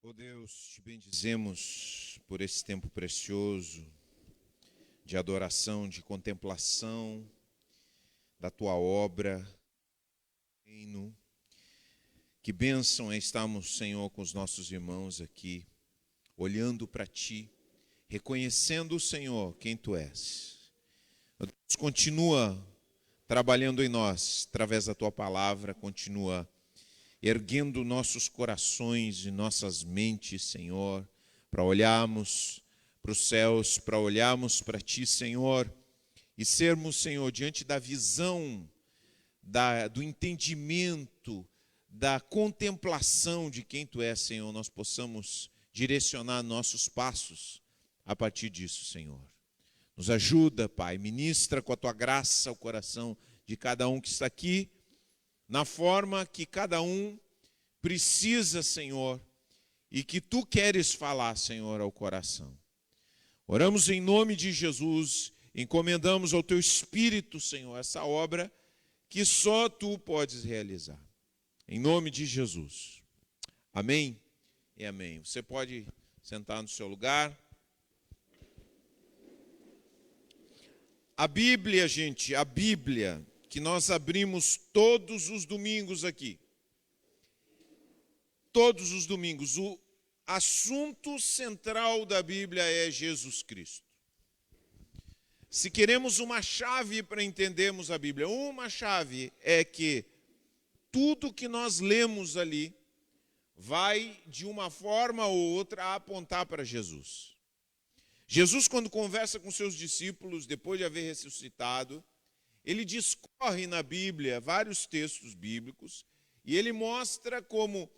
Ó Deus, te bendizemos por esse tempo precioso de adoração, de contemplação da tua obra, reino. Que bênção é estarmos, Senhor, com os nossos irmãos aqui, olhando para ti, reconhecendo, Senhor, quem tu és. Ó Deus, continua trabalhando em nós, através da tua palavra, continua erguendo nossos corações e nossas mentes, Senhor, para olharmos para os céus, para olharmos para ti, Senhor, e sermos, Senhor, diante da visão, do entendimento, da contemplação de quem tu és, Senhor, nós possamos direcionar nossos passos a partir disso, Senhor. Nos ajuda, Pai, ministra com a tua graça o coração de cada um que está aqui, na forma que cada um precisa, Senhor, e que tu queres falar, Senhor, ao coração. Oramos em nome de Jesus, encomendamos ao teu Espírito, Senhor, essa obra que só tu podes realizar. Em nome de Jesus. Amém e amém. Você pode sentar no seu lugar. A Bíblia, gente, a Bíblia que nós abrimos todos os domingos aqui. Todos os domingos. O assunto central da Bíblia é Jesus Cristo. Se queremos uma chave para entendermos a Bíblia, uma chave é que tudo que nós lemos ali vai, de uma forma ou outra, apontar para Jesus. Jesus, quando conversa com seus discípulos, depois de haver ressuscitado, ele discorre na Bíblia vários textos bíblicos e ele mostra como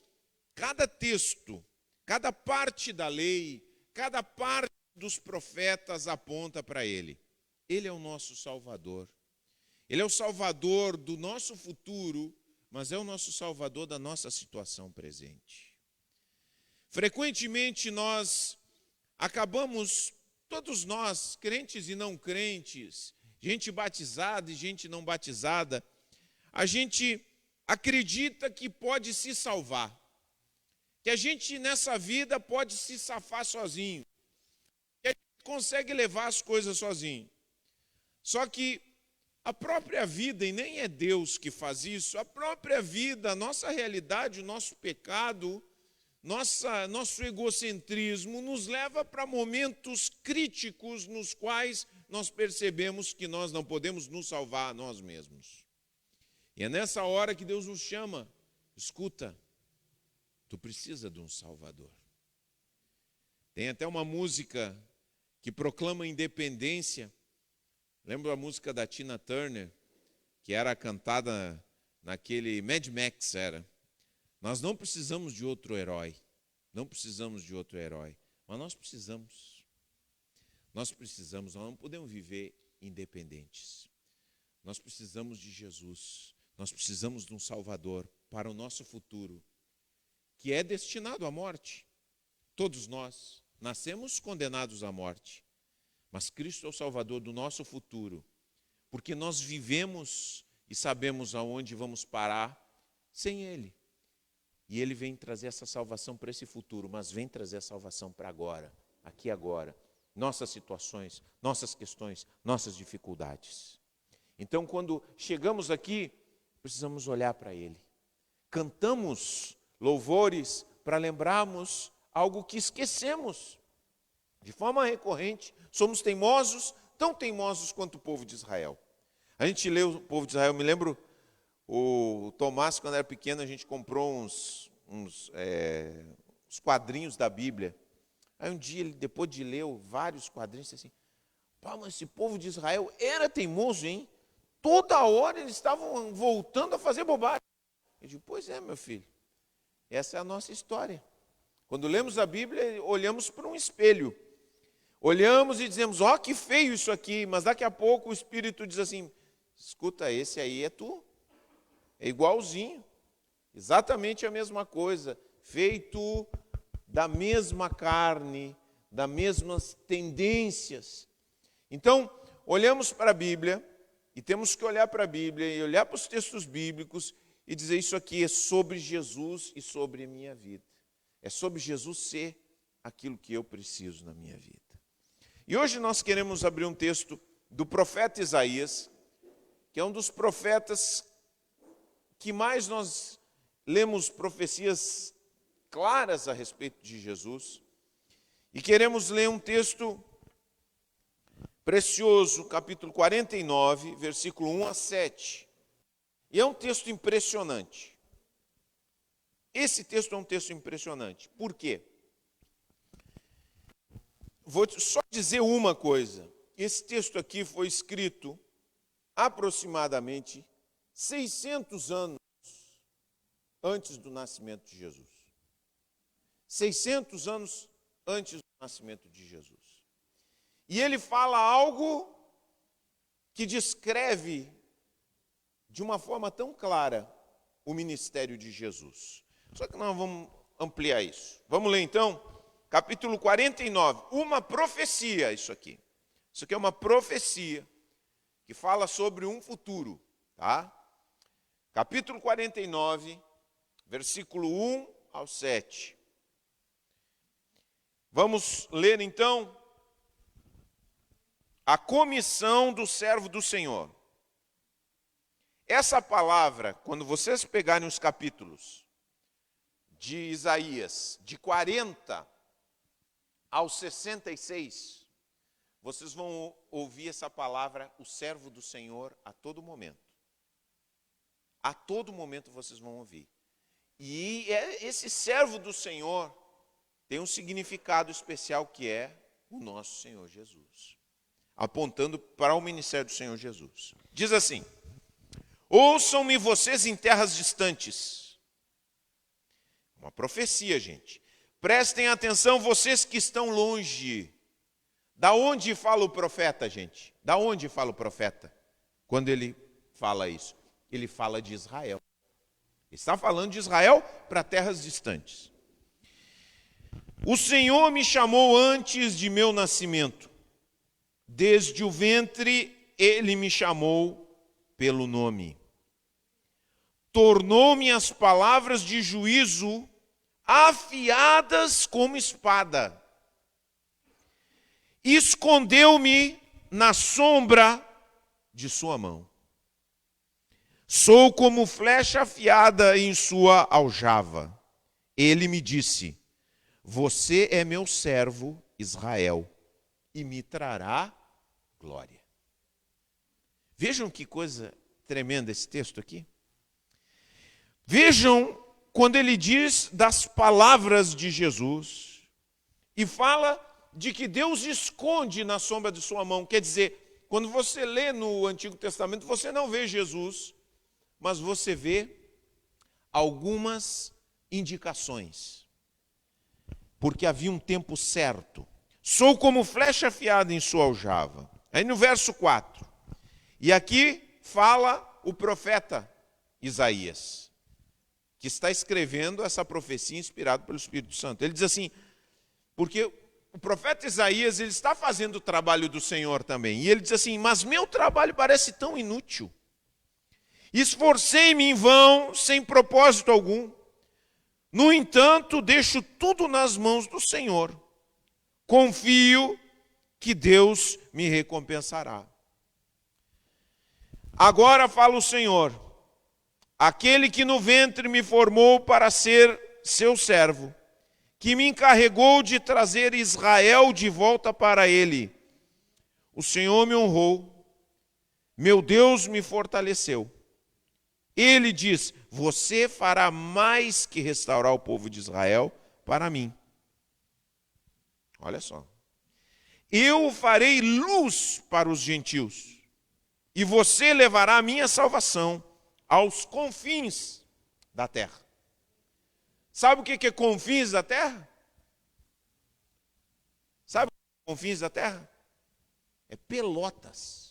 cada texto, cada parte da lei, cada parte dos profetas aponta para ele. Ele é o nosso Salvador. Ele é o Salvador do nosso futuro, mas é o nosso Salvador da nossa situação presente. Frequentemente nós acabamos, todos nós, crentes e não crentes, gente batizada e gente não batizada, a gente acredita que pode se salvar, que a gente nessa vida pode se safar sozinho, que a gente consegue levar as coisas sozinho. Só que a própria vida, e nem é Deus que faz isso, a própria vida, a nossa realidade, o nosso pecado, nosso egocentrismo nos leva para momentos críticos nos quais nós percebemos que nós não podemos nos salvar a nós mesmos. E é nessa hora que Deus nos chama, escuta, tu precisa de um Salvador. Tem até uma música que proclama a independência. Lembra a música da Tina Turner, que era cantada naquele Mad Max, era. Nós não precisamos de outro herói, não precisamos de outro herói, mas nós precisamos, nós não podemos viver independentes. Nós precisamos de Jesus, nós precisamos de um Salvador para o nosso futuro, que é destinado à morte. Todos nós nascemos condenados à morte. Mas Cristo é o Salvador do nosso futuro, porque nós vivemos e sabemos aonde vamos parar sem Ele. E Ele vem trazer essa salvação para esse futuro, mas vem trazer a salvação para agora, aqui e agora. Nossas situações, nossas questões, nossas dificuldades. Então, quando chegamos aqui, precisamos olhar para Ele. Cantamos louvores para lembrarmos algo que esquecemos. De forma recorrente, somos teimosos, tão teimosos quanto o povo de Israel. A gente lê o povo de Israel, me lembro, o Tomás, quando era pequeno, a gente comprou uns quadrinhos da Bíblia. Aí um dia, ele, depois de ler vários quadrinhos, disse assim, pá, mas esse povo de Israel era teimoso, hein? Toda hora eles estavam voltando a fazer bobagem. Eu digo, pois é, meu filho, essa é a nossa história. Quando lemos a Bíblia, olhamos para um espelho. Olhamos e dizemos, ó, que feio isso aqui, mas daqui a pouco o Espírito diz assim, escuta, esse aí é tu, é igualzinho, exatamente a mesma coisa, feito da mesma carne, das mesmas tendências. Então, olhamos para a Bíblia, e temos que olhar para a Bíblia, e olhar para os textos bíblicos, e dizer, isso aqui é sobre Jesus e sobre a minha vida. É sobre Jesus ser aquilo que eu preciso na minha vida. E hoje nós queremos abrir um texto do profeta Isaías, que é um dos profetas que mais nós lemos profecias claras a respeito de Jesus. E queremos ler um texto precioso, capítulo 49, versículo 1 a 7. E é um texto impressionante. Esse texto é um texto impressionante. Por quê? Vou só dizer uma coisa. Esse texto aqui foi escrito aproximadamente 600 anos antes do nascimento de Jesus. 600 anos antes do nascimento de Jesus. E ele fala algo que descreve de uma forma tão clara o ministério de Jesus. Só que nós vamos ampliar isso. Vamos ler então, capítulo 49, uma profecia isso aqui. Isso aqui é uma profecia que fala sobre um futuro, tá? Capítulo 49, versículo 1 ao 7. Vamos ler então a comissão do servo do Senhor. Essa palavra, quando vocês pegarem os capítulos de Isaías, de 40 ao 66, vocês vão ouvir essa palavra, o servo do Senhor, a todo momento. A todo momento vocês vão ouvir. E esse servo do Senhor tem um significado especial que é o nosso Senhor Jesus, apontando para o ministério do Senhor Jesus. Diz assim: ouçam-me vocês em terras distantes. Uma profecia, gente. Prestem atenção vocês que estão longe. Da onde fala o profeta, gente? Da onde fala o profeta? Quando ele fala isso? Ele fala de Israel. Ele está falando de Israel para terras distantes. O Senhor me chamou antes de meu nascimento. Desde o ventre, Ele me chamou pelo nome. Tornou-me as palavras de juízo afiadas como espada. Escondeu-me na sombra de sua mão. Sou como flecha afiada em sua aljava. Ele me disse: você é meu servo Israel, e me trará glória. Vejam que coisa tremenda esse texto aqui. Vejam quando ele diz das palavras de Jesus e fala de que Deus esconde na sombra de sua mão. Quer dizer, quando você lê no Antigo Testamento, você não vê Jesus, mas você vê algumas indicações. Porque havia um tempo certo. Sou como flecha afiada em sua aljava. Aí no verso 4. E aqui fala o profeta Isaías, que está escrevendo essa profecia inspirado pelo Espírito Santo. Ele diz assim, porque o profeta Isaías, ele está fazendo o trabalho do Senhor também. E ele diz assim, mas meu trabalho parece tão inútil. Esforcei-me em vão, sem propósito algum. No entanto, deixo tudo nas mãos do Senhor. Confio que Deus me recompensará. Agora fala o Senhor, aquele que no ventre me formou para ser seu servo, que me encarregou de trazer Israel de volta para ele. O Senhor me honrou, meu Deus me fortaleceu. Ele diz, você fará mais que restaurar o povo de Israel para mim. Olha só. Eu farei luz para os gentios, e você levará a minha salvação aos confins da terra. Sabe o que é confins da terra? Sabe o que é confins da terra? É Pelotas.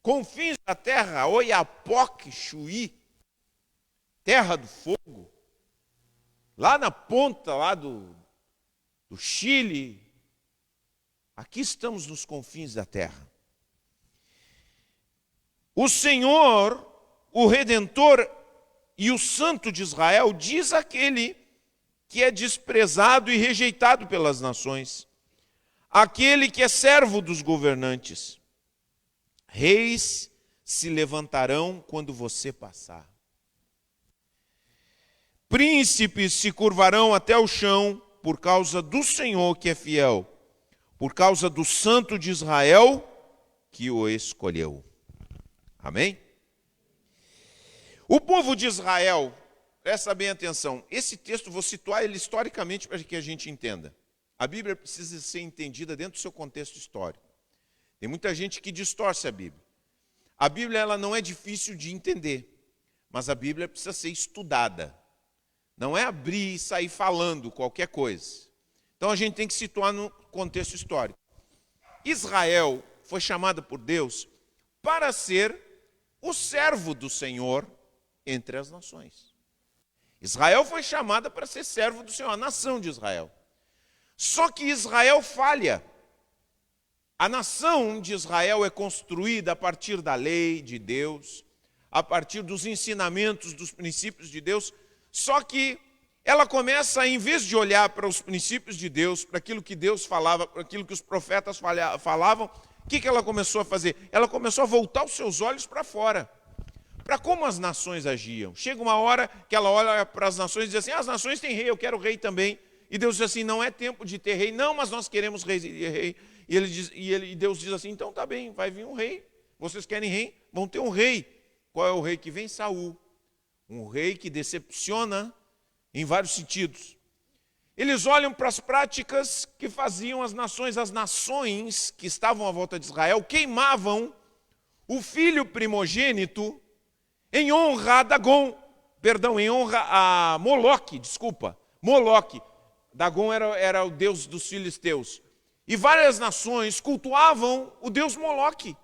Confins da terra, Oiapoque, Chuí, terra do fogo, lá na ponta lá do Chile. Aqui estamos nos confins da terra. O Senhor, o Redentor, E o santo de Israel diz aquele que é desprezado e rejeitado pelas nações, aquele que é servo dos governantes. Reis se levantarão quando você passar. Príncipes se curvarão até o chão por causa do Senhor que é fiel, por causa do Santo de Israel que o escolheu. Amém? O povo de Israel, presta bem atenção, esse texto vou situar ele historicamente para que a gente entenda. A Bíblia precisa ser entendida dentro do seu contexto histórico. Tem muita gente que distorce a Bíblia. A Bíblia ela não é difícil de entender, mas a Bíblia precisa ser estudada. Não é abrir e sair falando qualquer coisa. Então a gente tem que situar no contexto histórico. Israel foi chamada por Deus para ser o servo do Senhor entre as nações. Israel foi chamada para ser servo do Senhor, a nação de Israel. Só que Israel falha. A nação de Israel é construída a partir da lei de Deus, a partir dos ensinamentos, dos princípios de Deus. Só que ela começa, em vez de olhar para os princípios de Deus, para aquilo que Deus falava, para aquilo que os profetas falavam, o que ela começou a fazer? Ela começou a voltar os seus olhos para fora, para como as nações agiam. Chega uma hora que ela olha para as nações e diz assim, as nações têm rei, eu quero rei também. E Deus diz assim, não é tempo de ter rei, não, mas nós queremos rei. E Deus diz assim, então tá bem, vai vir um rei. Vocês querem rei? Vão ter um rei. Qual é o rei que vem? Saul. Um rei que decepciona em vários sentidos. Eles olham para as práticas que faziam as nações que estavam à volta de Israel, queimavam o filho primogênito em honra a Dagon, em honra a Moloque. Dagon era o deus dos filisteus. E várias nações cultuavam o deus Moloque.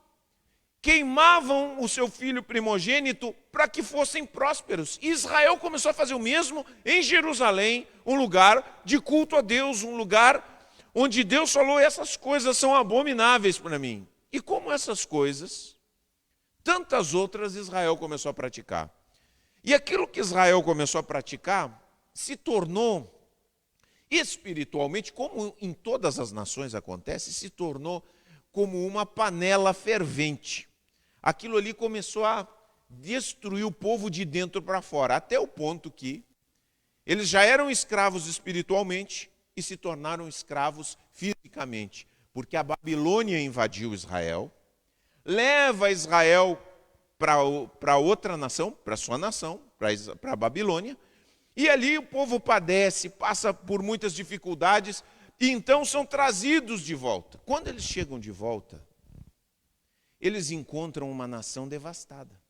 Queimavam o seu filho primogênito para que fossem prósperos. E Israel começou a fazer o mesmo em Jerusalém, um lugar de culto a Deus, um lugar onde Deus falou, essas coisas são abomináveis para mim. E como essas coisas, tantas outras Israel começou a praticar. E aquilo que Israel começou a praticar se tornou, espiritualmente, como em todas as nações acontece, se tornou como uma panela fervente. Aquilo ali começou a destruir o povo de dentro para fora, até o ponto que eles já eram escravos espiritualmente e se tornaram escravos fisicamente, porque a Babilônia invadiu Israel, leva Israel para outra nação, para sua nação, para a Babilônia, e ali o povo padece, passa por muitas dificuldades, e então são trazidos de volta. Quando eles chegam de volta, eles encontram uma nação devastada.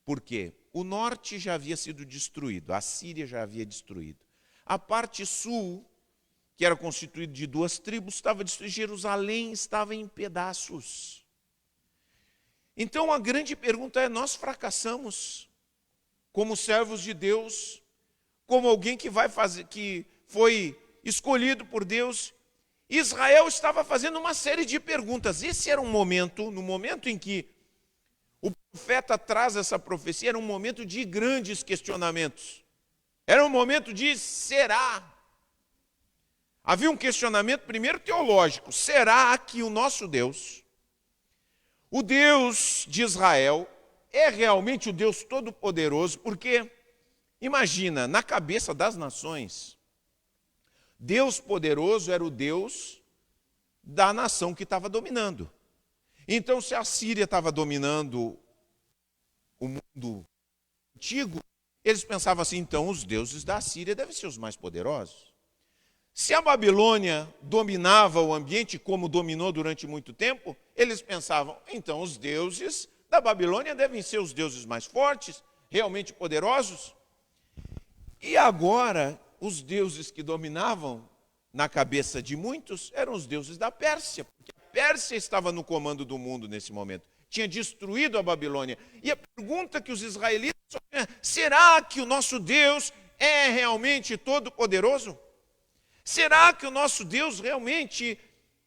Por quê? O norte já havia sido destruído, a Síria já havia destruído. A parte sul, que era constituída de 2 tribos, estava destruída. Jerusalém estava em pedaços. Então a grande pergunta é, nós fracassamos como servos de Deus, como alguém que foi escolhido por Deus. Israel estava fazendo uma série de perguntas. Esse era um momento, no momento em que o profeta traz essa profecia, era um momento de grandes questionamentos. Era um momento de será? Havia um questionamento, primeiro teológico. Será que o nosso Deus, o Deus de Israel, é realmente o Deus Todo-Poderoso? Porque, imagina, na cabeça das nações, Deus poderoso era o Deus da nação que estava dominando. Então, se a Síria estava dominando o mundo antigo, eles pensavam assim, então os deuses da Síria devem ser os mais poderosos. Se a Babilônia dominava o ambiente como dominou durante muito tempo, eles pensavam, então os deuses da Babilônia devem ser os deuses mais fortes, realmente poderosos. E agora, os deuses que dominavam na cabeça de muitos eram os deuses da Pérsia, porque a Pérsia estava no comando do mundo nesse momento, tinha destruído a Babilônia. E a pergunta que os israelitas é, será que o nosso Deus é realmente todo-poderoso? Será que o nosso Deus realmente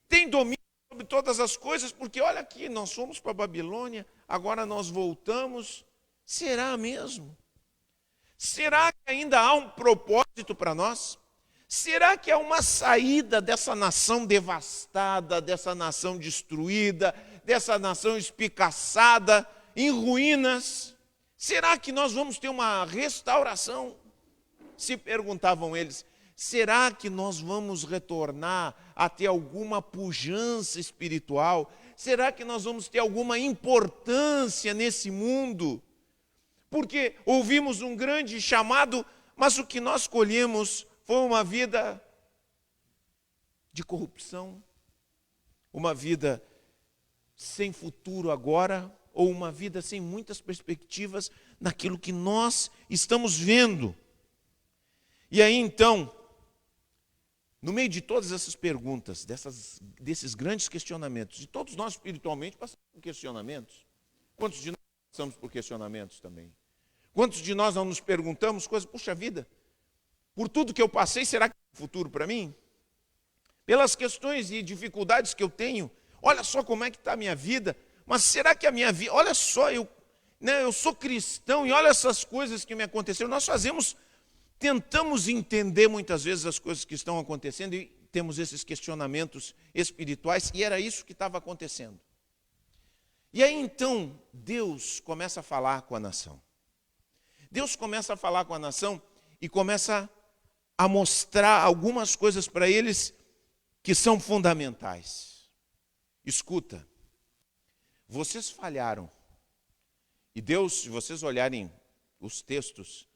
tem domínio sobre todas as coisas? Porque olha aqui, nós fomos para a Babilônia, agora nós voltamos. Será mesmo? Será que ainda há um propósito para nós? Será que há uma saída dessa nação devastada, dessa nação destruída, dessa nação espicaçada, em ruínas? Será que nós vamos ter uma restauração? Se perguntavam eles, será que nós vamos retornar a ter alguma pujança espiritual? Será que nós vamos ter alguma importância nesse mundo? Porque ouvimos um grande chamado, mas o que nós colhemos foi uma vida de corrupção, uma vida sem futuro agora, ou uma vida sem muitas perspectivas naquilo que nós estamos vendo. E aí então, no meio de todas essas perguntas, desses grandes questionamentos, e todos nós espiritualmente passamos por questionamentos. Quantos de nós passamos por questionamentos também? Quantos de nós não nos perguntamos coisas, puxa vida, por tudo que eu passei, será que tem futuro para mim? Pelas questões e dificuldades que eu tenho, olha só como é que está a minha vida, mas será que a minha vida, olha só, eu sou cristão e olha essas coisas que me aconteceram. Nós tentamos entender muitas vezes as coisas que estão acontecendo e temos esses questionamentos espirituais, e era isso que estava acontecendo. E aí então, Deus começa a falar com a nação. Deus começa a falar com a nação e começa a mostrar algumas coisas para eles que são fundamentais. Escuta, vocês falharam. E Deus, se vocês olharem os textos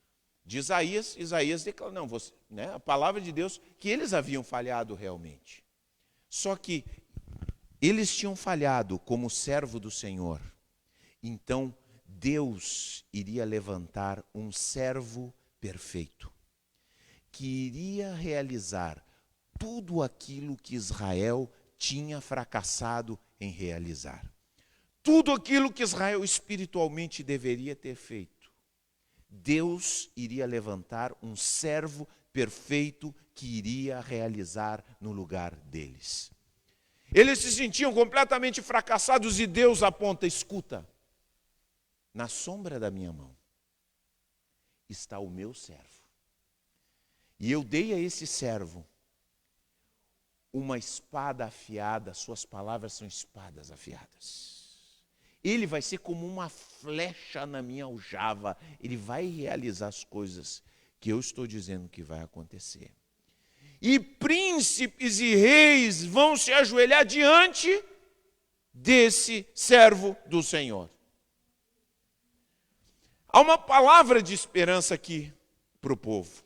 de Isaías declara, não, a palavra de Deus, que eles haviam falhado realmente. Só que eles tinham falhado como servo do Senhor. Então, Deus iria levantar um servo perfeito, que iria realizar tudo aquilo que Israel tinha fracassado em realizar. Tudo aquilo que Israel espiritualmente deveria ter feito. Deus iria levantar um servo perfeito que iria realizar no lugar deles. Eles se sentiam completamente fracassados e Deus aponta, escuta, na sombra da minha mão está o meu servo. E eu dei a esse servo uma espada afiada, suas palavras são espadas afiadas. Ele vai ser como uma flecha na minha aljava, ele vai realizar as coisas que eu estou dizendo que vai acontecer. E príncipes e reis vão se ajoelhar diante desse servo do Senhor. Há uma palavra de esperança aqui para o povo.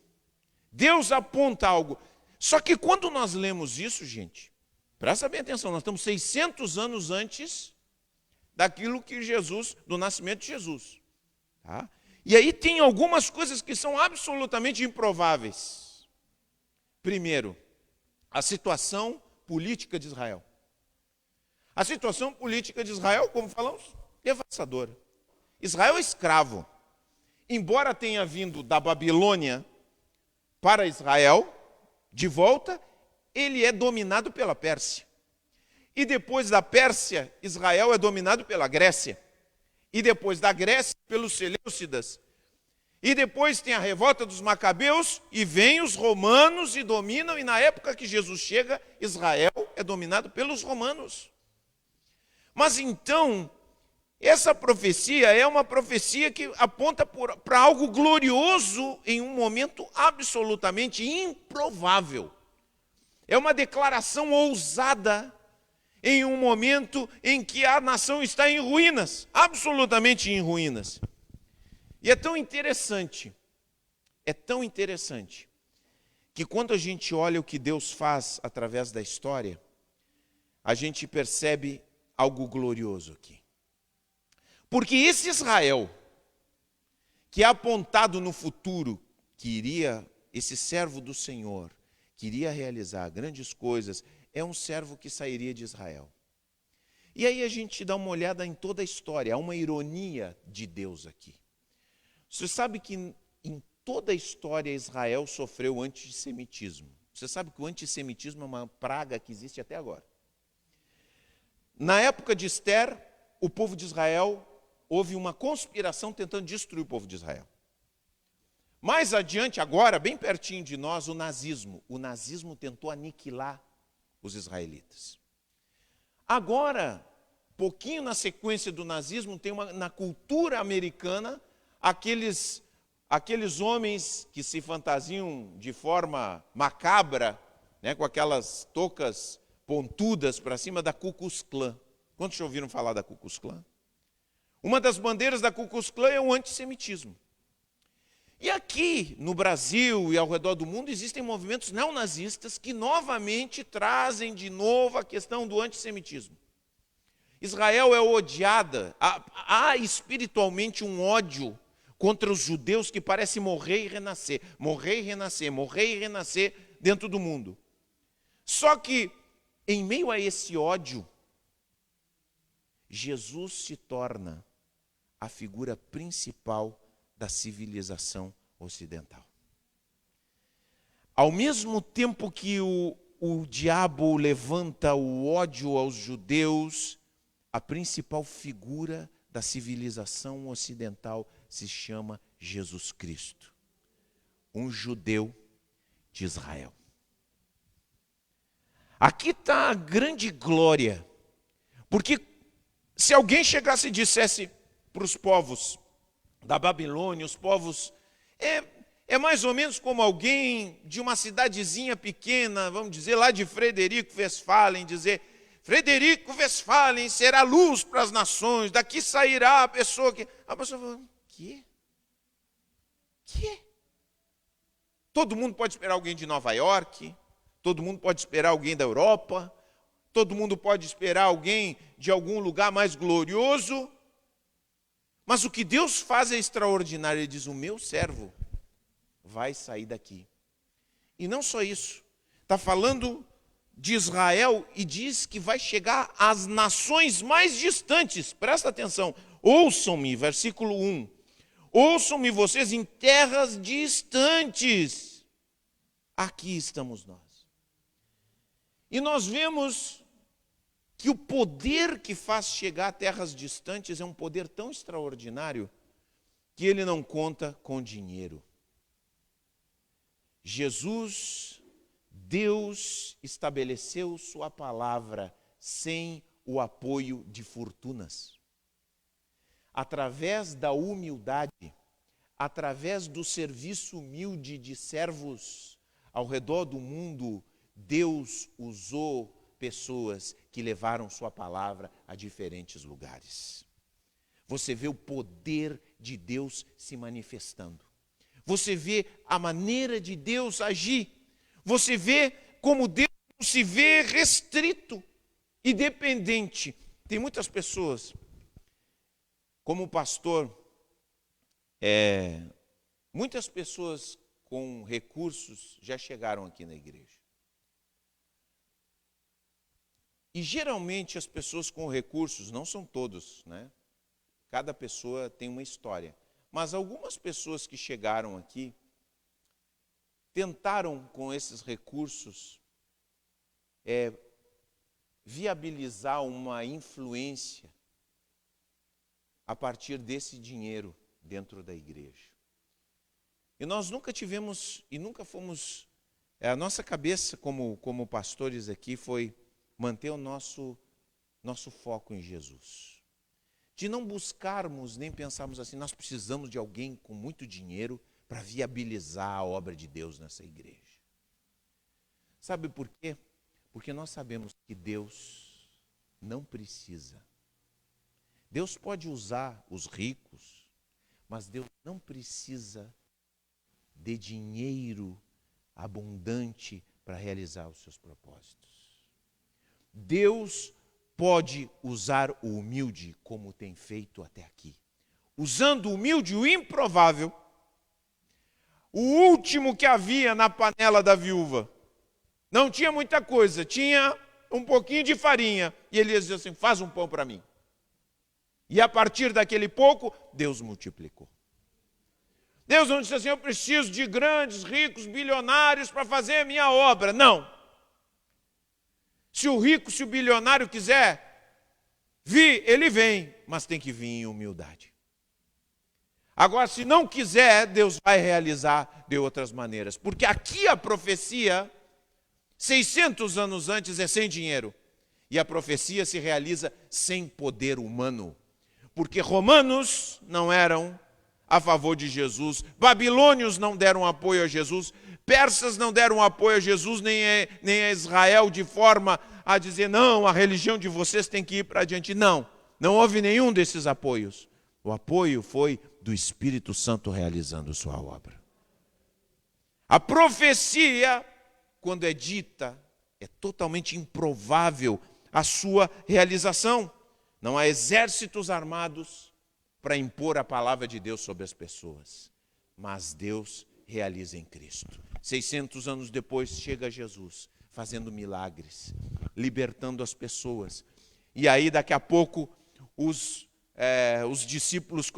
Deus aponta algo. Só que quando nós lemos isso, gente, presta bem atenção, nós estamos 600 anos antes daquilo que Jesus, do nascimento de Jesus. Tá? E aí tem algumas coisas que são absolutamente improváveis. Primeiro, a situação política de Israel. A situação política de Israel, como falamos, devastadora. Israel é escravo. Embora tenha vindo da Babilônia para Israel, de volta, ele é dominado pela Pérsia. E depois da Pérsia, Israel é dominado pela Grécia. E depois da Grécia, pelos Seleucidas. E depois tem a revolta dos Macabeus, e vem os romanos e dominam, e na época que Jesus chega, Israel é dominado pelos romanos. Mas então, essa profecia é uma profecia que aponta para algo glorioso em um momento absolutamente improvável. É uma declaração ousada em um momento em que a nação está em ruínas, absolutamente em ruínas. E é tão interessante, que quando a gente olha o que Deus faz através da história, a gente percebe algo glorioso aqui. Porque esse Israel, que é apontado no futuro, esse servo do Senhor, que iria realizar grandes coisas, é um servo que sairia de Israel. E aí a gente dá uma olhada em toda a história, há uma ironia de Deus aqui. Você sabe que em toda a história Israel sofreu antissemitismo. Você sabe que o antissemitismo é uma praga que existe até agora. Na época de Esther, o povo de Israel, houve uma conspiração tentando destruir o povo de Israel. Mais adiante, agora, bem pertinho de nós, o nazismo. O nazismo tentou aniquilar os israelitas. Agora, pouquinho na sequência do nazismo, tem na cultura americana, aqueles homens que se fantasiam de forma macabra, né, com aquelas toucas pontudas para cima da Ku Klux Klan. Quantos já ouviram falar da Ku Klux Klan? Uma das bandeiras da Ku Klux Klan é o antissemitismo. E aqui no Brasil e ao redor do mundo existem movimentos neonazistas que novamente trazem de novo a questão do antissemitismo. Israel é odiada, há espiritualmente um ódio contra os judeus que parece morrer e renascer, morrer e renascer, morrer e renascer dentro do mundo. Só que, em meio a esse ódio, Jesus se torna a figura principal da civilização ocidental. Ao mesmo tempo que o diabo levanta o ódio aos judeus, a principal figura da civilização ocidental se chama Jesus Cristo, um judeu de Israel. Aqui está a grande glória, porque se alguém chegasse e dissesse para os povos da Babilônia, os povos, é mais ou menos como alguém de uma cidadezinha pequena, vamos dizer, lá de Frederico Westphalen, dizer: Frederico Westphalen será luz para as nações, daqui sairá a pessoa que... A pessoa fala: quê? Todo mundo pode esperar alguém de Nova York, todo mundo pode esperar alguém da Europa, todo mundo pode esperar alguém de algum lugar mais glorioso, mas o que Deus faz é extraordinário. Ele diz: o meu servo vai sair daqui. E não só isso, está falando de Israel e diz que vai chegar às nações mais distantes. Presta atenção, ouçam-me, versículo 1. Ouçam-me vocês em terras distantes. Aqui estamos nós. E nós vemos que o poder que faz chegar a terras distantes é um poder tão extraordinário que ele não conta com dinheiro. Jesus, Deus, estabeleceu sua palavra sem o apoio de fortunas. Através da humildade, através do serviço humilde de servos ao redor do mundo, Deus usou pessoas que levaram sua palavra a diferentes lugares. Você vê o poder de Deus se manifestando. Você vê a maneira de Deus agir. Você vê como Deus não se vê restrito e dependente. Tem muitas pessoas, como pastor, muitas pessoas com recursos já chegaram aqui na igreja. E geralmente as pessoas com recursos, não são todos, né? Cada pessoa tem uma história. Mas algumas pessoas que chegaram aqui tentaram com esses recursos viabilizar uma influência a partir desse dinheiro dentro da igreja. E nós nunca tivemos e nunca fomos... a nossa cabeça como pastores aqui foi manter o nosso foco em Jesus. De não buscarmos nem pensarmos assim: nós precisamos de alguém com muito dinheiro para viabilizar a obra de Deus nessa igreja. Sabe por quê? Porque nós sabemos que Deus não precisa. Deus pode usar os ricos, mas Deus não precisa de dinheiro abundante para realizar os seus propósitos. Deus pode usar o humilde como tem feito até aqui. Usando o humilde, o improvável, o último que havia na panela da viúva. Não tinha muita coisa, tinha um pouquinho de farinha. E Elias disse assim: faz um pão para mim. E a partir daquele pouco, Deus multiplicou. Deus não disse assim: eu preciso de grandes, ricos, bilionários para fazer a minha obra. Não. Se o rico, se o bilionário quiser vir, ele vem, mas tem que vir em humildade. Agora, se não quiser, Deus vai realizar de outras maneiras. Porque aqui a profecia, 600 anos antes, é sem dinheiro. E a profecia se realiza sem poder humano. Porque romanos não eram a favor de Jesus, babilônios não deram apoio a Jesus, persas não deram apoio a Jesus, nem a Israel, de forma a dizer, não, a religião de vocês tem que ir para adiante. Não, não houve nenhum desses apoios. O apoio foi do Espírito Santo realizando sua obra. A profecia, quando é dita, é totalmente improvável a sua realização. Não há exércitos armados para impor a palavra de Deus sobre as pessoas. Mas Deus realiza em Cristo. 600 anos depois chega Jesus, fazendo milagres, libertando as pessoas. E aí daqui a pouco os discípulos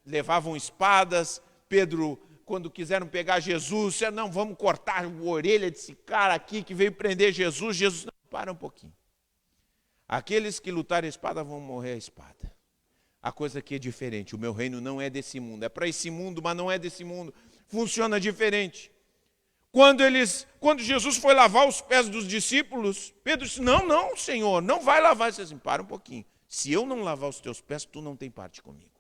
levavam espadas. Pedro, quando quiseram pegar Jesus, disseram, não, vamos cortar a orelha desse cara aqui que veio prender Jesus. Jesus, não, para um pouquinho. Aqueles que lutarem a espada vão morrer a espada. A coisa aqui é diferente. O meu reino não é desse mundo. É para esse mundo, mas não é desse mundo. Funciona diferente. Quando Jesus foi lavar os pés dos discípulos, Pedro disse, não, Senhor, não vai lavar. Ele disse, para um pouquinho. Se eu não lavar os teus pés, tu não tem parte comigo.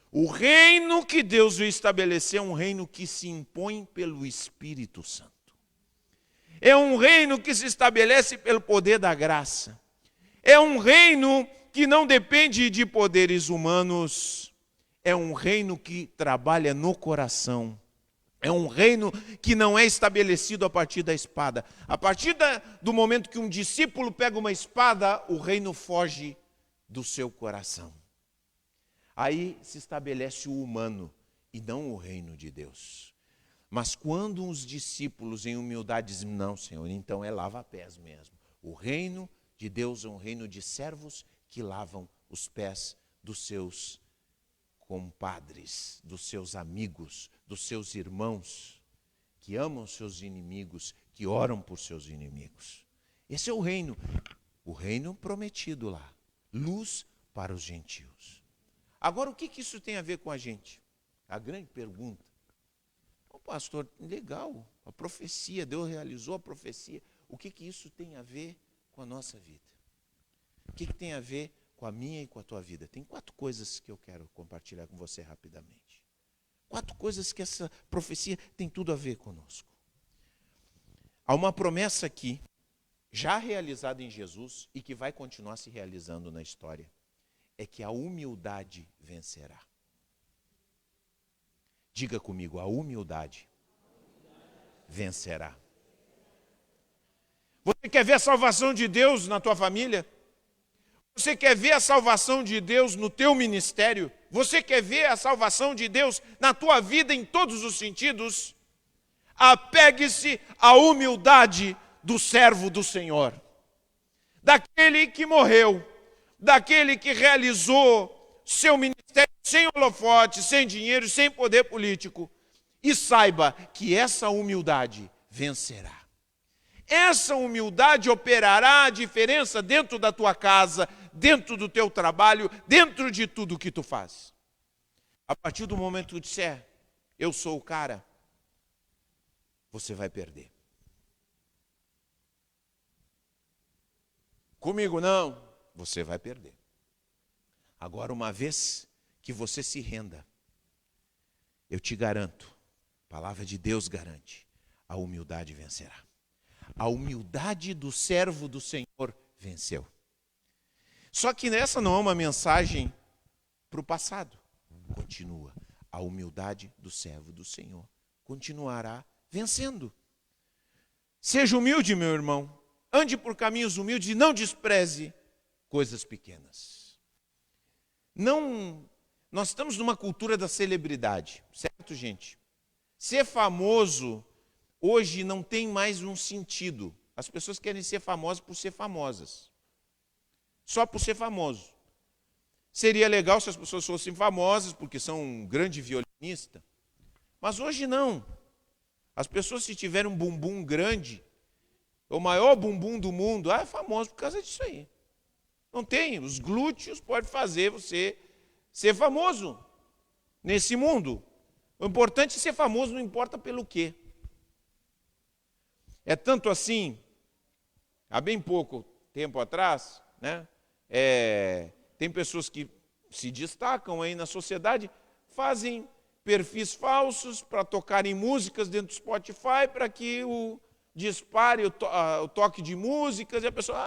O reino que Deus veio estabelecer é um reino que se impõe pelo Espírito Santo. É um reino que se estabelece pelo poder da graça. É um reino que não depende de poderes humanos. É um reino que trabalha no coração. É um reino que não é estabelecido a partir da espada. A partir do momento que um discípulo pega uma espada, o reino foge do seu coração. Aí se estabelece o humano e não o reino de Deus. Mas quando os discípulos em humildade dizem, não, Senhor, então é lava-pés mesmo. O reino de Deus é um reino de servos que lavam os pés dos seus compadres, dos seus amigos, dos seus irmãos, que amam seus inimigos, que oram por seus inimigos. Esse é o reino prometido lá, luz para os gentios. Agora, o que isso tem a ver com a gente? A grande pergunta. Pastor, legal, a profecia, Deus realizou a profecia. O que isso tem a ver com a nossa vida? O que tem a ver com a minha e com a tua vida? Tem 4 coisas que eu quero compartilhar com você rapidamente. 4 coisas que essa profecia tem tudo a ver conosco. Há uma promessa aqui, já realizada em Jesus e que vai continuar se realizando na história. É que a humildade vencerá. Diga comigo, a humildade vencerá. Você quer ver a salvação de Deus na tua família? Você quer ver a salvação de Deus no teu ministério? Você quer ver a salvação de Deus na tua vida em todos os sentidos? Apegue-se à humildade do servo do Senhor. Daquele que morreu, daquele que realizou seu ministério sem holofote, sem dinheiro, sem poder político. E saiba que essa humildade vencerá. Essa humildade operará a diferença dentro da tua casa, dentro do teu trabalho, dentro de tudo que tu faz. A partir do momento que tu disser, eu sou o cara, você vai perder. Comigo não, você vai perder. Agora, uma vez que você se renda, eu te garanto, a palavra de Deus garante, a humildade vencerá. A humildade do servo do Senhor venceu. Só que essa não é uma mensagem para o passado. Continua. A humildade do servo do Senhor continuará vencendo. Seja humilde, meu irmão. Ande por caminhos humildes e não despreze coisas pequenas. Nós estamos numa cultura da celebridade, certo, gente? Ser famoso hoje não tem mais um sentido. As pessoas querem ser famosas por ser famosas. Só por ser famoso. Seria legal se as pessoas fossem famosas porque são um grande violinista. Mas hoje não. As pessoas, se tiverem um bumbum grande, o maior bumbum do mundo, é famoso por causa disso aí. Não tem. Os glúteos podem fazer você ser famoso nesse mundo. O importante é ser famoso, não importa pelo quê. É tanto assim, há bem pouco tempo atrás, né, tem pessoas que se destacam aí na sociedade, fazem perfis falsos para tocarem músicas dentro do Spotify, para que dispare o toque de músicas, e a pessoa,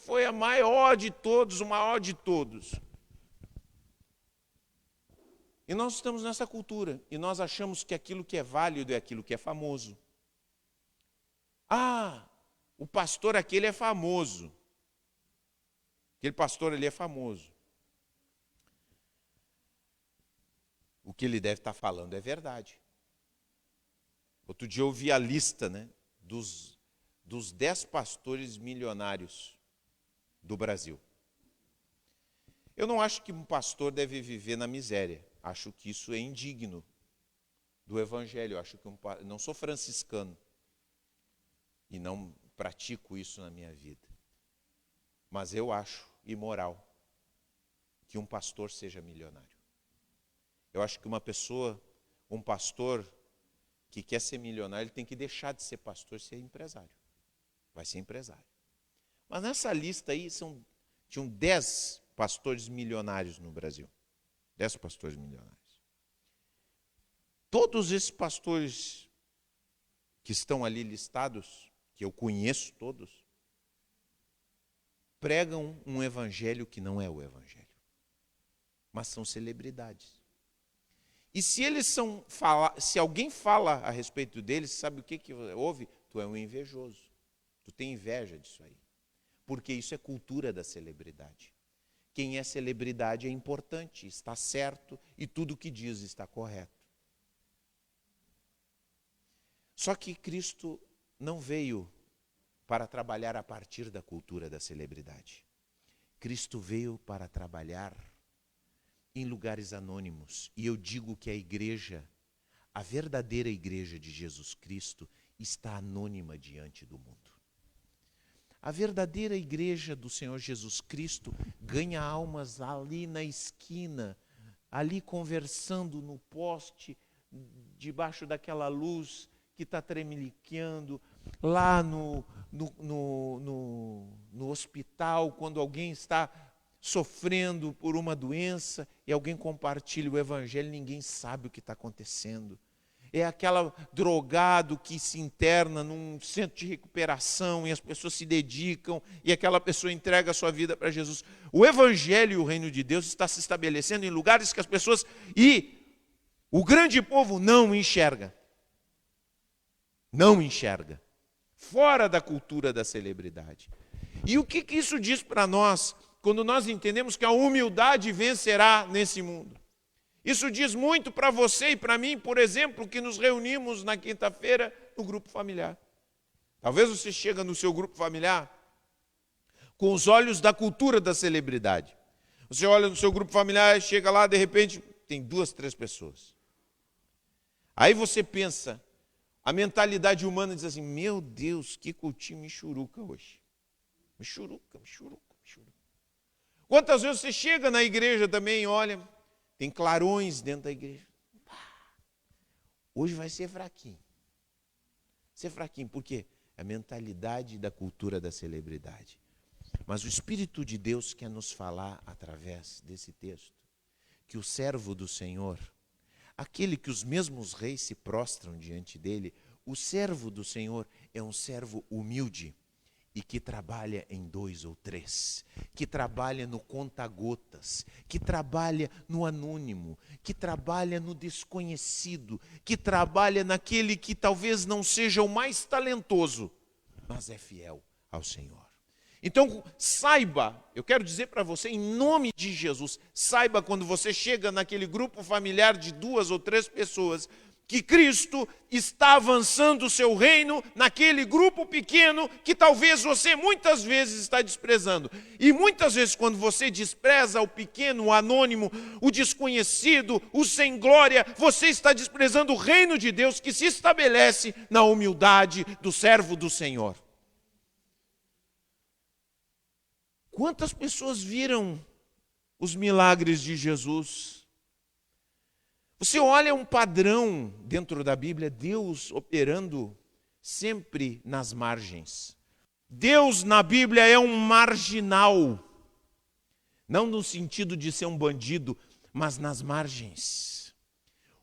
foi a maior de todos, o maior de todos. E nós estamos nessa cultura, e nós achamos que aquilo que é válido é aquilo que é famoso. O pastor aquele é famoso. Aquele pastor ali é famoso. O que ele deve estar falando é verdade. Outro dia eu vi a lista, né, dos 10 pastores milionários do Brasil. Eu não acho que um pastor deve viver na miséria. Acho que isso é indigno do Evangelho. Acho que não sou franciscano e não pratico isso na minha vida. Mas eu acho imoral que um pastor seja milionário. Eu acho que um pastor que quer ser milionário, ele tem que deixar de ser pastor e ser empresário. Vai ser empresário. Mas nessa lista aí tinham 10 pastores milionários no Brasil. 10 pastores milionários. Todos esses pastores que estão ali listados, que eu conheço todos, pregam um evangelho que não é o evangelho, mas são celebridades. E se alguém fala a respeito deles, sabe o que houve? Tu é um invejoso. Tu tem inveja disso aí. Porque isso é cultura da celebridade. Quem é celebridade é importante, está certo e tudo o que diz está correto. Só que Cristo não veio para trabalhar a partir da cultura da celebridade. Cristo veio para trabalhar em lugares anônimos. E eu digo que a verdadeira igreja de Jesus Cristo, está anônima diante do mundo. A verdadeira igreja do Senhor Jesus Cristo ganha almas ali na esquina, ali conversando no poste, debaixo daquela luz que está tremeliqueando, lá no hospital, quando alguém está sofrendo por uma doença e alguém compartilha o evangelho, ninguém sabe o que está acontecendo. É aquele drogado que se interna num centro de recuperação e as pessoas se dedicam e aquela pessoa entrega a sua vida para Jesus. O evangelho e o reino de Deus está se estabelecendo em lugares que as pessoas e o grande povo não enxerga. Não enxerga. Fora da cultura da celebridade. E o que isso diz para nós? Quando nós entendemos que a humildade vencerá nesse mundo. Isso diz muito para você e para mim, por exemplo, que nos reunimos na quinta-feira no grupo familiar. Talvez você chegue no seu grupo familiar com os olhos da cultura da celebridade. Você olha no seu grupo familiar, chega lá, de repente, tem 2, 3 pessoas. Aí você pensa, a mentalidade humana diz assim, meu Deus, que cultinho michuruca hoje. Michuruca. Quantas vezes você chega na igreja também e olha, tem clarões dentro da igreja. Hoje vai ser fraquinho. Por quê? É a mentalidade da cultura da celebridade. Mas o Espírito de Deus quer nos falar através desse texto, que o servo do Senhor, aquele que os mesmos reis se prostram diante dele, o servo do Senhor é um servo humilde, e que trabalha em 2 ou 3, que trabalha no conta-gotas, que trabalha no anônimo, que trabalha no desconhecido, que trabalha naquele que talvez não seja o mais talentoso, mas é fiel ao Senhor. Então, saiba, eu quero dizer para você, em nome de Jesus, saiba quando você chega naquele grupo familiar de 2 ou 3 pessoas, que Cristo está avançando o seu reino naquele grupo pequeno que talvez você muitas vezes está desprezando. E muitas vezes quando você despreza o pequeno, o anônimo, o desconhecido, o sem glória, você está desprezando o reino de Deus que se estabelece na humildade do servo do Senhor. Quantas pessoas viram os milagres de Jesus. Você olha um padrão dentro da Bíblia, Deus operando sempre nas margens. Deus na Bíblia é um marginal, não no sentido de ser um bandido, mas nas margens.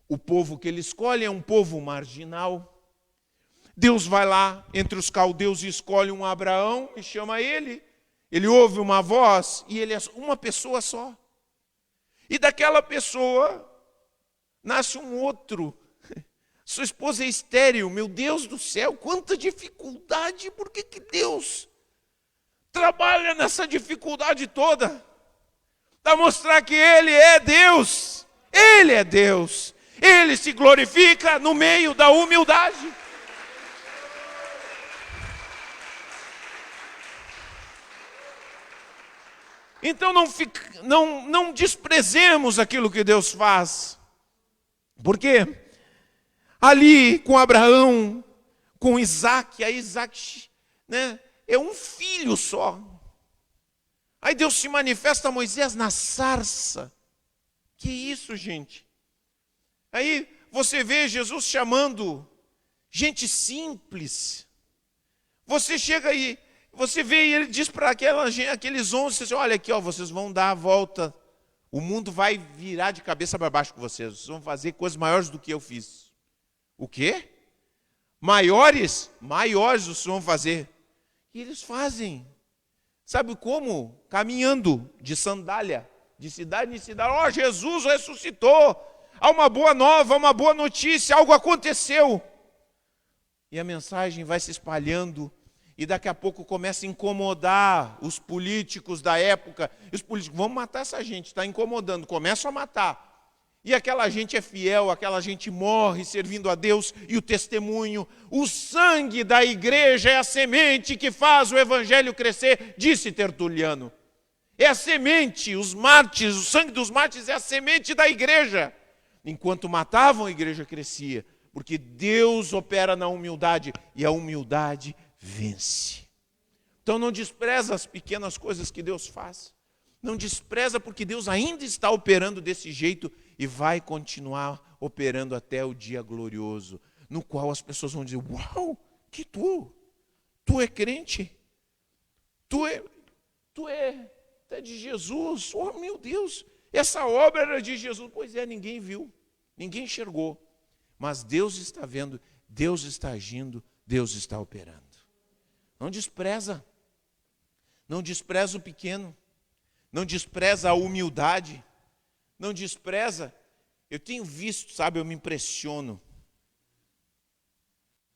O povo que ele escolhe é um povo marginal. Deus vai lá entre os caldeus e escolhe um Abraão e chama ele. Ele ouve uma voz e ele é uma pessoa só. E daquela pessoa nasce um outro. Sua esposa é estéril. Meu Deus do céu, quanta dificuldade. Por que Deus trabalha nessa dificuldade toda? Para mostrar que Ele é Deus. Ele é Deus. Ele se glorifica no meio da humildade. Então não desprezemos aquilo que Deus faz. Porque ali com Abraão, com Isaac, aí Isaac, né, é um filho só. Aí Deus se manifesta a Moisés na sarça. Que isso, gente? Aí você vê Jesus chamando gente simples. Você chega aí, você vê e ele diz para aqueles 11, assim, olha aqui, ó, vocês vão dar a volta. O mundo vai virar de cabeça para baixo com vocês. Vocês vão fazer coisas maiores do que eu fiz. O quê? Maiores? Maiores vocês vão fazer. E eles fazem. Sabe como? Caminhando de sandália, de cidade em cidade. Ó, Jesus ressuscitou. Há uma boa nova, uma boa notícia, algo aconteceu. E a mensagem vai se espalhando. E daqui a pouco começa a incomodar os políticos da época. E os políticos, vamos matar essa gente, está incomodando, começam a matar. E aquela gente é fiel, aquela gente morre servindo a Deus. E o testemunho, o sangue da igreja é a semente que faz o evangelho crescer, disse Tertuliano. É a semente, os mártires, o sangue dos mártires é a semente da igreja. Enquanto matavam, a igreja crescia. Porque Deus opera na humildade e a humildade vence. Então não despreza as pequenas coisas que Deus faz. Não despreza porque Deus ainda está operando desse jeito e vai continuar operando até o dia glorioso, no qual as pessoas vão dizer, uau, que tu é crente? Tu é de Jesus? Oh meu Deus, essa obra era de Jesus. Pois é, ninguém viu, ninguém enxergou. Mas Deus está vendo, Deus está agindo, Deus está operando. Não despreza o pequeno, não despreza a humildade, não despreza. Eu tenho visto, sabe, eu me impressiono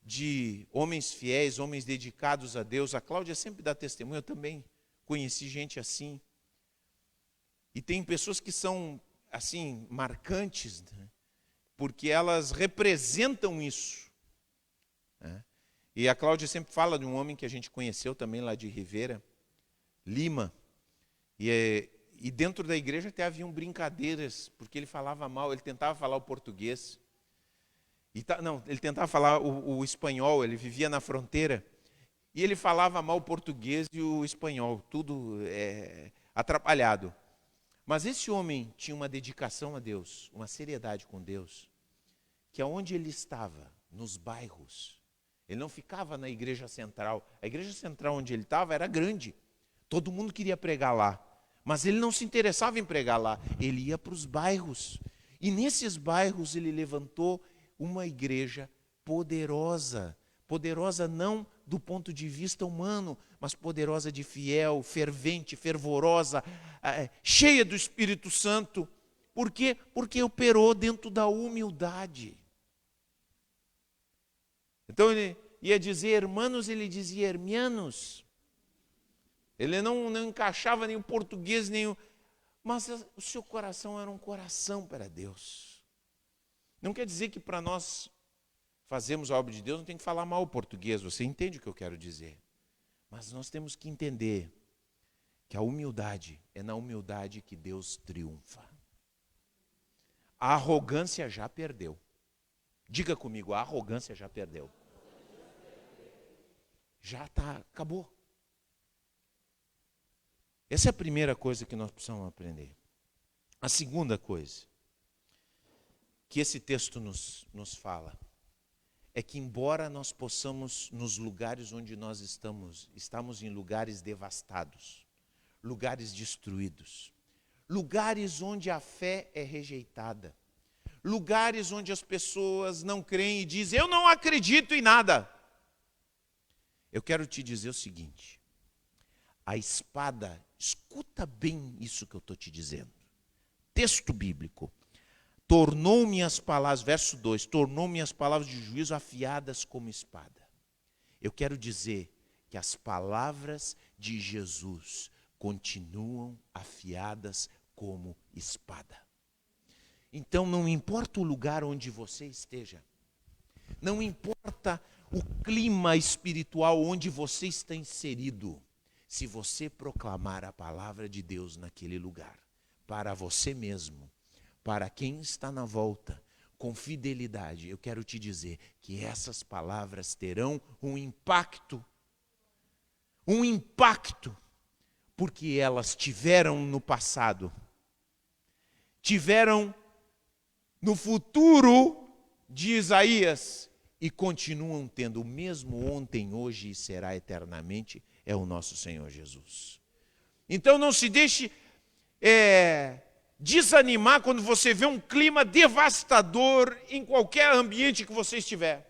de homens fiéis, homens dedicados a Deus. A Cláudia sempre dá testemunho, eu também conheci gente assim. E tem pessoas que são, assim, marcantes, né? Porque elas representam isso, né? E a Cláudia sempre fala de um homem que a gente conheceu também lá de Rivera, Lima. E dentro da igreja até haviam brincadeiras, porque ele falava mal, ele tentava falar o português. Ele tentava falar o espanhol, ele vivia na fronteira. E ele falava mal o português e o espanhol, tudo atrapalhado. Mas esse homem tinha uma dedicação a Deus, uma seriedade com Deus, que aonde ele estava, nos bairros, ele não ficava na igreja central. A igreja central onde ele estava era grande. Todo mundo queria pregar lá. Mas ele não se interessava em pregar lá. Ele ia para os bairros. E nesses bairros ele levantou uma igreja poderosa. Poderosa não do ponto de vista humano, mas poderosa de fiel, fervente, fervorosa, cheia do Espírito Santo. Por quê? Porque operou dentro da humildade. Então ele ia dizer hermanos, ele dizia hermanos. Ele não encaixava nem o português, nem o... Mas o seu coração era um coração para Deus. Não quer dizer que para nós fazermos a obra de Deus não tem que falar mal o português, você entende o que eu quero dizer. Mas nós temos que entender que a humildade, é na humildade que Deus triunfa. A arrogância já perdeu. Diga comigo, a arrogância já perdeu. Já está, acabou. Essa é a primeira coisa que nós precisamos aprender. A segunda coisa que esse texto nos fala é que, embora nós possamos, nos lugares onde nós estamos em lugares devastados, lugares destruídos, lugares onde a fé é rejeitada, lugares onde as pessoas não creem e dizem, eu não acredito em nada. Eu quero te dizer o seguinte, a espada, escuta bem isso que eu estou te dizendo. Texto bíblico. Tornou-me as palavras, verso 2, tornou-me as palavras de juízo afiadas como espada. Eu quero dizer que as palavras de Jesus continuam afiadas como espada. Então não importa o lugar onde você esteja, não importa o clima espiritual onde você está inserido, se você proclamar a palavra de Deus naquele lugar, para você mesmo, para quem está na volta, com fidelidade, eu quero te dizer que essas palavras terão um impacto, porque elas tiveram no passado, tiveram no futuro de Isaías e continuam tendo o mesmo ontem, hoje e será eternamente, é o nosso Senhor Jesus. Então não se deixe desanimar quando você vê um clima devastador em qualquer ambiente que você estiver.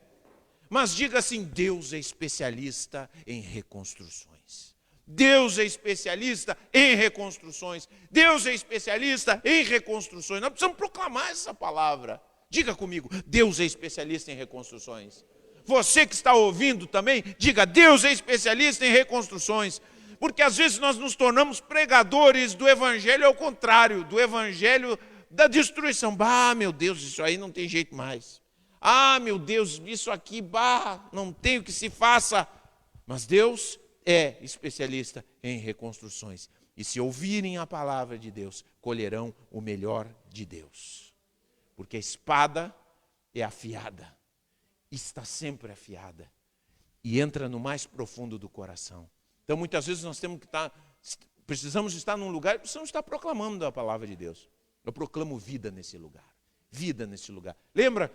Mas diga assim, Deus é especialista em reconstruções. Deus é especialista em reconstruções. Deus é especialista em reconstruções. Nós precisamos proclamar essa palavra. Diga comigo, Deus é especialista em reconstruções. Você que está ouvindo também, diga, Deus é especialista em reconstruções. Porque às vezes nós nos tornamos pregadores do evangelho ao contrário, do evangelho da destruição. Meu Deus, isso aí não tem jeito mais. Meu Deus, isso aqui, não tem o que se faça. Mas Deus é especialista em reconstruções. E se ouvirem a palavra de Deus, colherão o melhor de Deus. Porque a espada é afiada, está sempre afiada, e entra no mais profundo do coração. Então, muitas vezes nós precisamos estar num lugar e precisamos estar proclamando a palavra de Deus. Eu proclamo vida nesse lugar. Vida nesse lugar. Lembra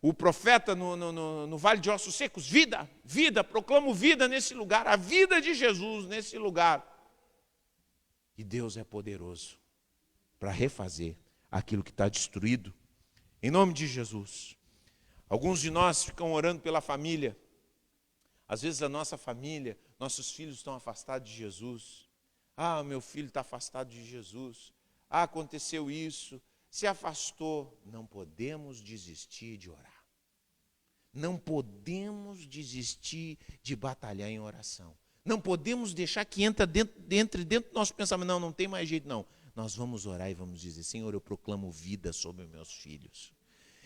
o profeta no Vale de Ossos Secos? Vida, vida, proclamo vida nesse lugar. A vida de Jesus nesse lugar. E Deus é poderoso para refazer aquilo que está destruído. Em nome de Jesus. Alguns de nós ficam orando pela família. Às vezes a nossa família, nossos filhos estão afastados de Jesus. Meu filho está afastado de Jesus. Aconteceu isso, se afastou. Não podemos desistir de orar. Não podemos desistir de batalhar em oração. Não podemos deixar que entre dentro do nosso pensamento. Não tem mais jeito não. Nós vamos orar e vamos dizer, Senhor, eu proclamo vida sobre os meus filhos.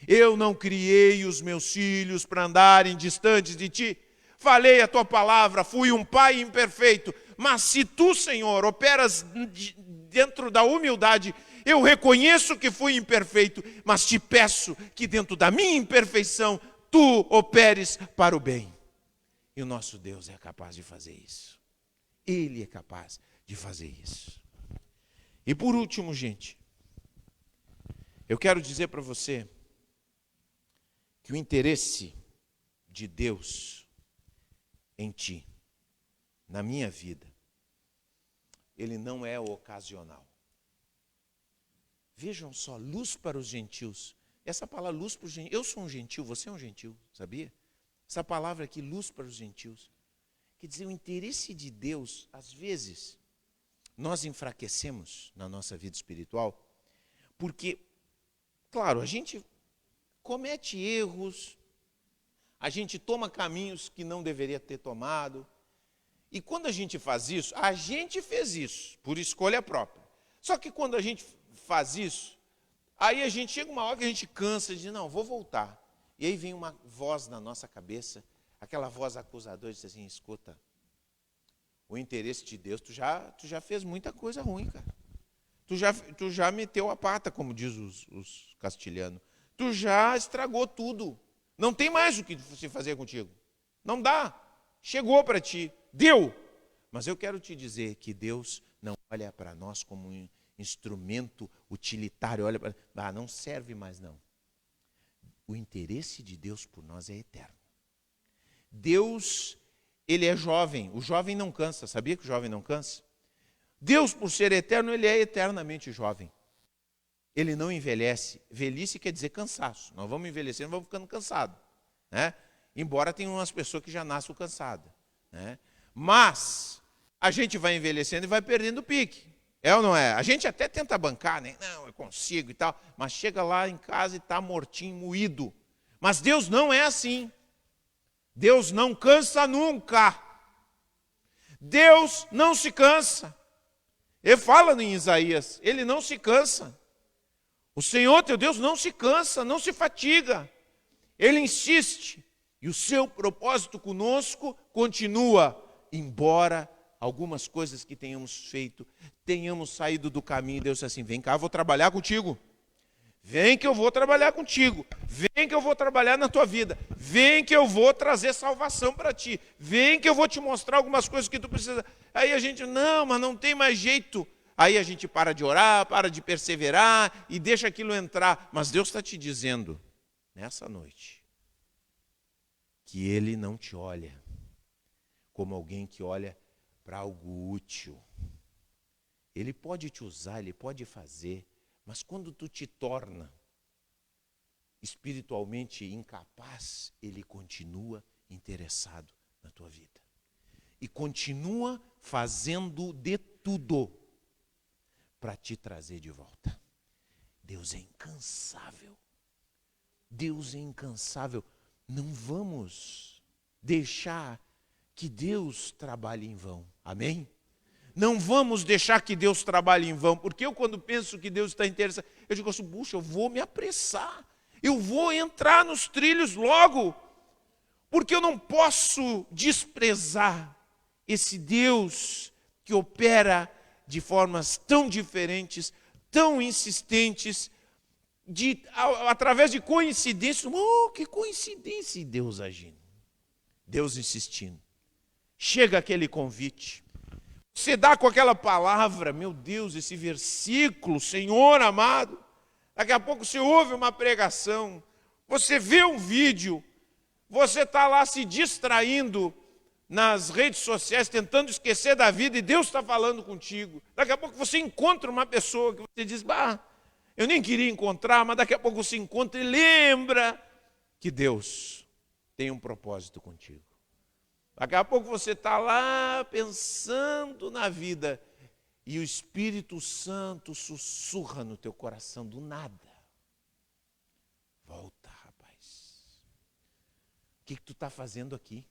Eu não criei os meus filhos para andarem distantes de Ti. Falei a Tua palavra, fui um pai imperfeito, mas se Tu, Senhor, operas dentro da humildade, eu reconheço que fui imperfeito, mas Te peço que dentro da minha imperfeição, Tu operes para o bem. E o nosso Deus é capaz de fazer isso. Ele é capaz de fazer isso. E por último, gente, eu quero dizer para você que o interesse de Deus em ti, na minha vida, ele não é ocasional. Vejam só, luz para os gentios. Essa palavra luz para os gentios, eu sou um gentil, você é um gentil, sabia? Essa palavra aqui, luz para os gentios, quer dizer, o interesse de Deus, às vezes, nós enfraquecemos na nossa vida espiritual, porque, claro, a gente comete erros, a gente toma caminhos que não deveria ter tomado. E quando a gente faz isso, a gente fez isso, por escolha própria. Só que quando a gente faz isso, aí a gente chega uma hora que a gente cansa de diz, não, vou voltar. E aí vem uma voz na nossa cabeça, aquela voz acusadora, diz assim, escuta, o interesse de Deus, tu já fez muita coisa ruim, cara. Tu já meteu a pata, como diz os castilhanos. Tu já estragou tudo. Não tem mais o que se fazer contigo. Não dá. Chegou para ti. Deu. Mas eu quero te dizer que Deus não olha para nós como instrumento utilitário. Olha para, não serve mais não. O interesse de Deus por nós é eterno. Deus, ele é jovem. O jovem não cansa. Sabia que o jovem não cansa? Deus, por ser eterno, ele é eternamente jovem. Ele não envelhece. Velhice quer dizer cansaço. Nós vamos envelhecendo, vamos ficando cansados, né? Embora tenha umas pessoas que já nascem cansadas, né? Mas a gente vai envelhecendo e vai perdendo o pique. É ou não é? A gente até tenta bancar, né? Não, eu consigo e tal. Mas chega lá em casa e está mortinho, moído. Mas Deus não é assim. Deus não cansa nunca. Deus não se cansa. Ele fala em Isaías, ele não se cansa. O Senhor teu Deus não se cansa, não se fatiga. Ele insiste. E o seu propósito conosco continua, embora algumas coisas que tenhamos feito, tenhamos saído do caminho. Deus diz assim, vem cá, eu vou trabalhar contigo. Vem que eu vou trabalhar contigo. Vem que eu vou trabalhar na tua vida. Vem que eu vou trazer salvação para ti. Vem que eu vou te mostrar algumas coisas que tu precisa. Aí a gente, não, mas não tem mais jeito. Aí a gente para de orar, para de perseverar e deixa aquilo entrar. Mas Deus está te dizendo, nessa noite, que Ele não te olha como alguém que olha para algo útil. Ele pode te usar, Ele pode fazer, mas quando tu te torna espiritualmente incapaz, Ele continua interessado na tua vida. E continua fazendo de tudo para te trazer de volta. Deus é incansável. Deus é incansável. Não vamos deixar que Deus trabalhe em vão. Amém? Não vamos deixar que Deus trabalhe em vão. Porque eu, quando penso que Deus está interessado, eu digo assim, puxa, eu vou me apressar. Eu vou entrar nos trilhos logo. Porque eu não posso desprezar esse Deus que opera de formas tão diferentes, tão insistentes, através de coincidências. Oh, que coincidência! E Deus agindo, Deus insistindo. Chega aquele convite, você dá com aquela palavra, meu Deus, esse versículo, Senhor amado. Daqui a pouco você ouve uma pregação, você vê um vídeo, você está lá se distraindo nas redes sociais, tentando esquecer da vida, e Deus está falando contigo. Daqui a pouco você encontra uma pessoa que você diz, eu nem queria encontrar, mas daqui a pouco você encontra e lembra que Deus tem um propósito contigo. Daqui a pouco você está lá pensando na vida, e o Espírito Santo sussurra no teu coração do nada. Volta, rapaz. O que tu está fazendo aqui?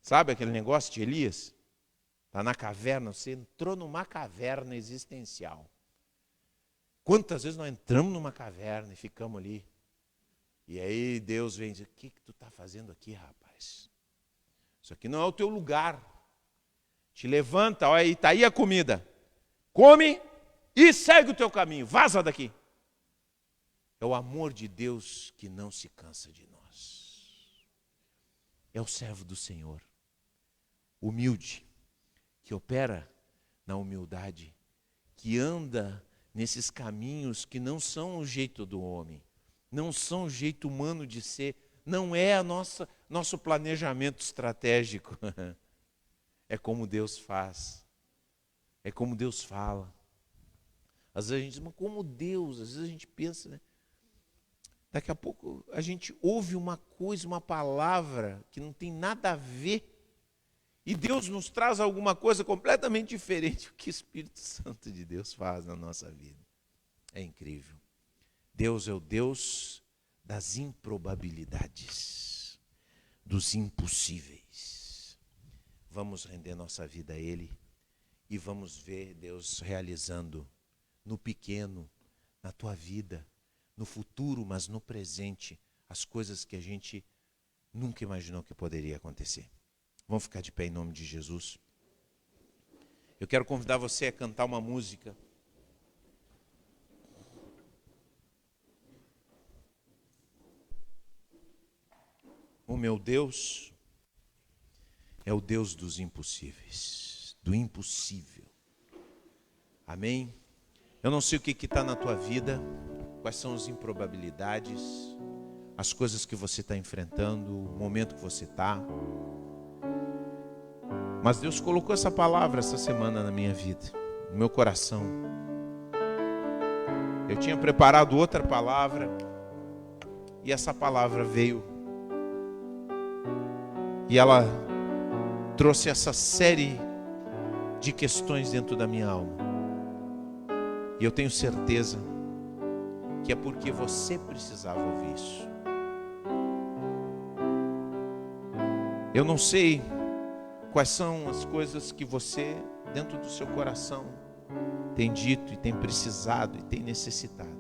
Sabe aquele negócio de Elias? Está na caverna, você entrou numa caverna existencial. Quantas vezes nós entramos numa caverna e ficamos ali? E aí Deus vem dizer, o que tu está fazendo aqui, rapaz? Isso aqui não é o teu lugar. Te levanta, olha aí, está aí a comida. Come e segue o teu caminho, vaza daqui. É o amor de Deus que não se cansa de nós. É o servo do Senhor, humilde, que opera na humildade, que anda nesses caminhos que não são o jeito do homem, não são o jeito humano de ser, não é nosso planejamento estratégico. É como Deus faz, é como Deus fala. Às vezes a gente diz, mas como Deus? Às vezes a gente pensa, né? Daqui a pouco a gente ouve uma coisa, uma palavra que não tem nada a ver, e Deus nos traz alguma coisa completamente diferente do que o Espírito Santo de Deus faz na nossa vida. É incrível. Deus é o Deus das improbabilidades, dos impossíveis. Vamos render nossa vida a Ele e vamos ver Deus realizando no pequeno, na tua vida, no futuro, mas no presente, as coisas que a gente nunca imaginou que poderia acontecer. Vamos ficar de pé em nome de Jesus. Eu quero convidar você a cantar uma música. O meu Deus é o Deus dos impossíveis, do impossível. Amém? Eu não sei o que está na tua vida, quais são as improbabilidades, as coisas que você está enfrentando, o momento que você está. Mas Deus colocou essa palavra essa semana na minha vida, no meu coração. Eu tinha preparado outra palavra e essa palavra veio. E ela trouxe essa série de questões dentro da minha alma. E eu tenho certeza que é porque você precisava ouvir isso. Eu não sei quais são as coisas que você, dentro do seu coração, tem dito e tem precisado e tem necessitado.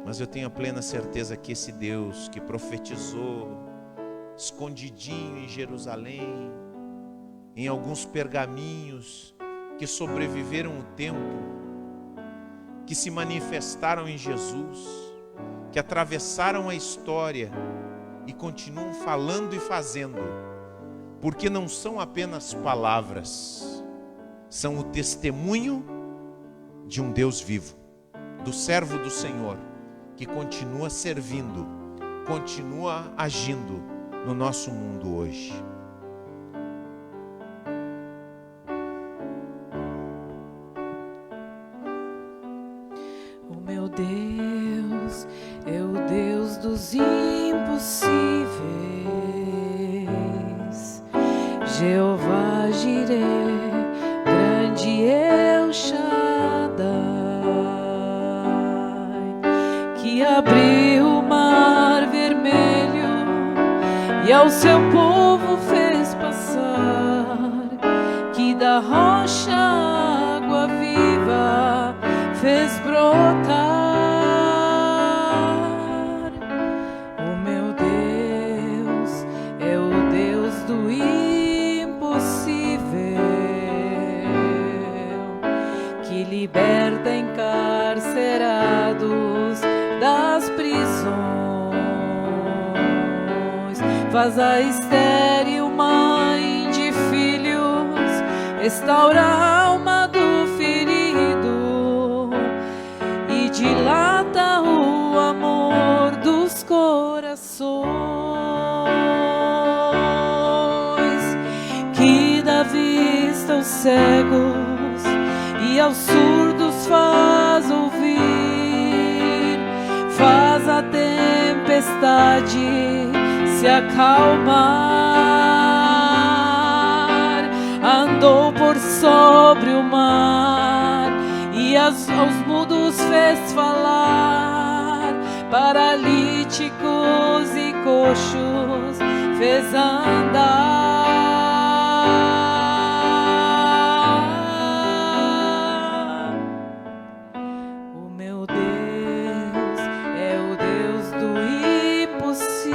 Mas eu tenho a plena certeza que esse Deus que profetizou escondidinho em Jerusalém, em alguns pergaminhos que sobreviveram o tempo, que se manifestaram em Jesus, que atravessaram a história e continuam falando e fazendo, porque não são apenas palavras, são o testemunho de um Deus vivo, do servo do Senhor, que continua servindo, continua agindo no nosso mundo hoje. O meu Deus é o Deus dos impossíveis, Jeová Jireh, grande El Shaddai, que abriu o mar vermelho e ao seu povo fez passar, que da rocha água viva fez brotar. O meu Deus é o Deus do impossível, que liberta encarcerados das prisões, faz a estéril mãe de filhos, restaura a alma do ferido e dilata o amor dos corações, que dá vista aos cegos e aos surdos faz ouvir, faz a tempestade se acalmar, andou por sobre o mar e aos mudos fez falar, paralíticos e coxos fez andar. O meu Deus é o Deus do impossível,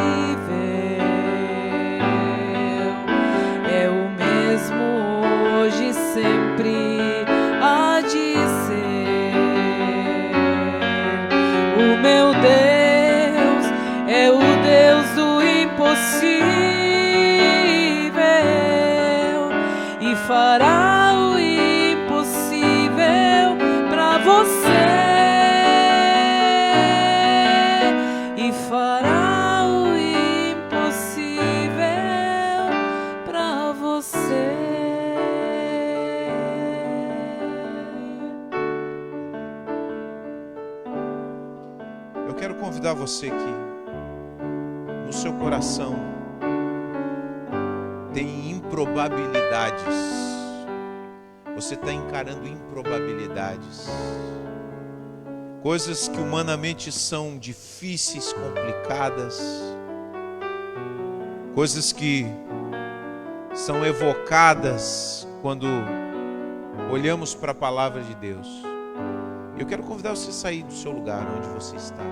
é o mesmo hoje e sempre há de ser. O meu Deus é o Deus do impossível e fará o impossível para você, e fará o impossível para você. Eu quero convidar você que no seu coração tem improbabilidades. Você está encarando improbabilidades, coisas que humanamente são difíceis, complicadas, coisas que são evocadas quando olhamos para a palavra de Deus. Eu quero convidar você a sair do seu lugar onde você está.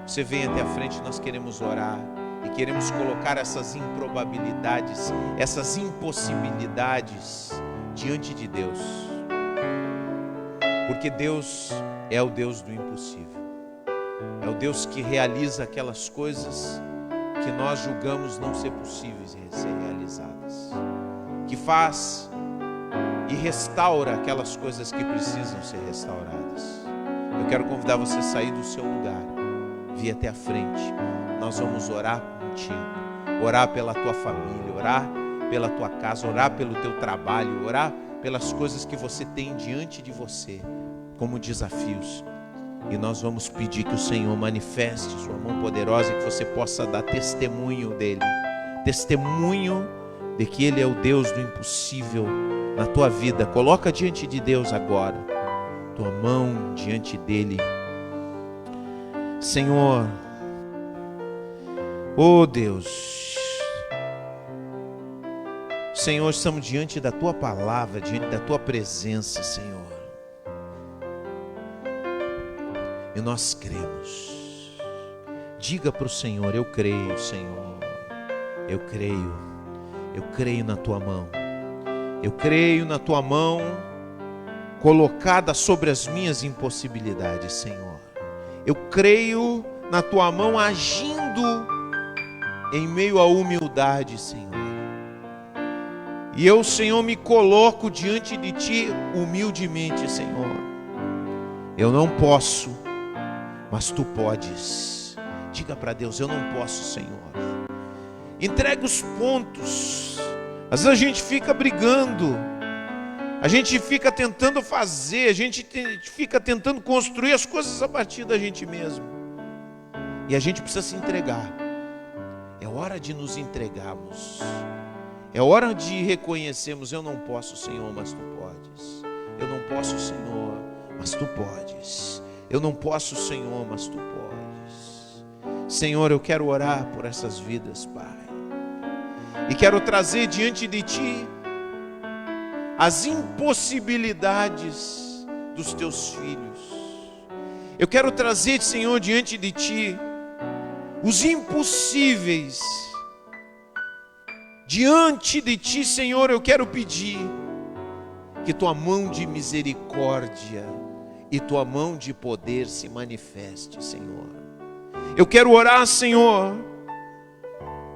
Você vem até a frente, nós queremos orar e queremos colocar essas improbabilidades, essas impossibilidades diante de Deus. Porque Deus é o Deus do impossível. É o Deus que realiza aquelas coisas que nós julgamos não ser possíveis de ser realizadas. Que faz e restaura aquelas coisas que precisam ser restauradas. Eu quero convidar você a sair do seu lugar, vir até a frente. Nós vamos orar contigo, orar pela tua família, orar pela tua casa, orar pelo teu trabalho, orar pelas coisas que você tem diante de você como desafios. E nós vamos pedir que o Senhor manifeste sua mão poderosa e que você possa dar testemunho dele, testemunho de que ele é o Deus do impossível na tua vida. Coloca diante de Deus agora, tua mão diante dele. Senhor, oh Deus, Senhor, estamos diante da tua palavra, diante da tua presença, Senhor. E nós cremos. Diga para o Senhor: eu creio, Senhor, eu creio na tua mão. Eu creio na tua mão colocada sobre as minhas impossibilidades, Senhor. Eu creio na tua mão agindo em meio à humildade, Senhor. E eu, Senhor, me coloco diante de ti humildemente, Senhor. Eu não posso, mas tu podes. Diga para Deus: eu não posso, Senhor. Entrega os pontos. Às vezes a gente fica brigando, a gente fica tentando fazer, a gente fica tentando construir as coisas a partir da gente mesmo. E a gente precisa se entregar. É hora de nos entregarmos. É hora de reconhecermos: eu não posso, Senhor, mas tu podes. Eu não posso, Senhor, mas tu podes. Eu não posso, Senhor, mas tu podes. Senhor, eu quero orar por essas vidas, Pai. E quero trazer diante de ti as impossibilidades dos teus filhos. Eu quero trazer, Senhor, diante de ti os impossíveis. Diante de ti, Senhor, eu quero pedir que tua mão de misericórdia e tua mão de poder se manifeste, Senhor. Eu quero orar, Senhor,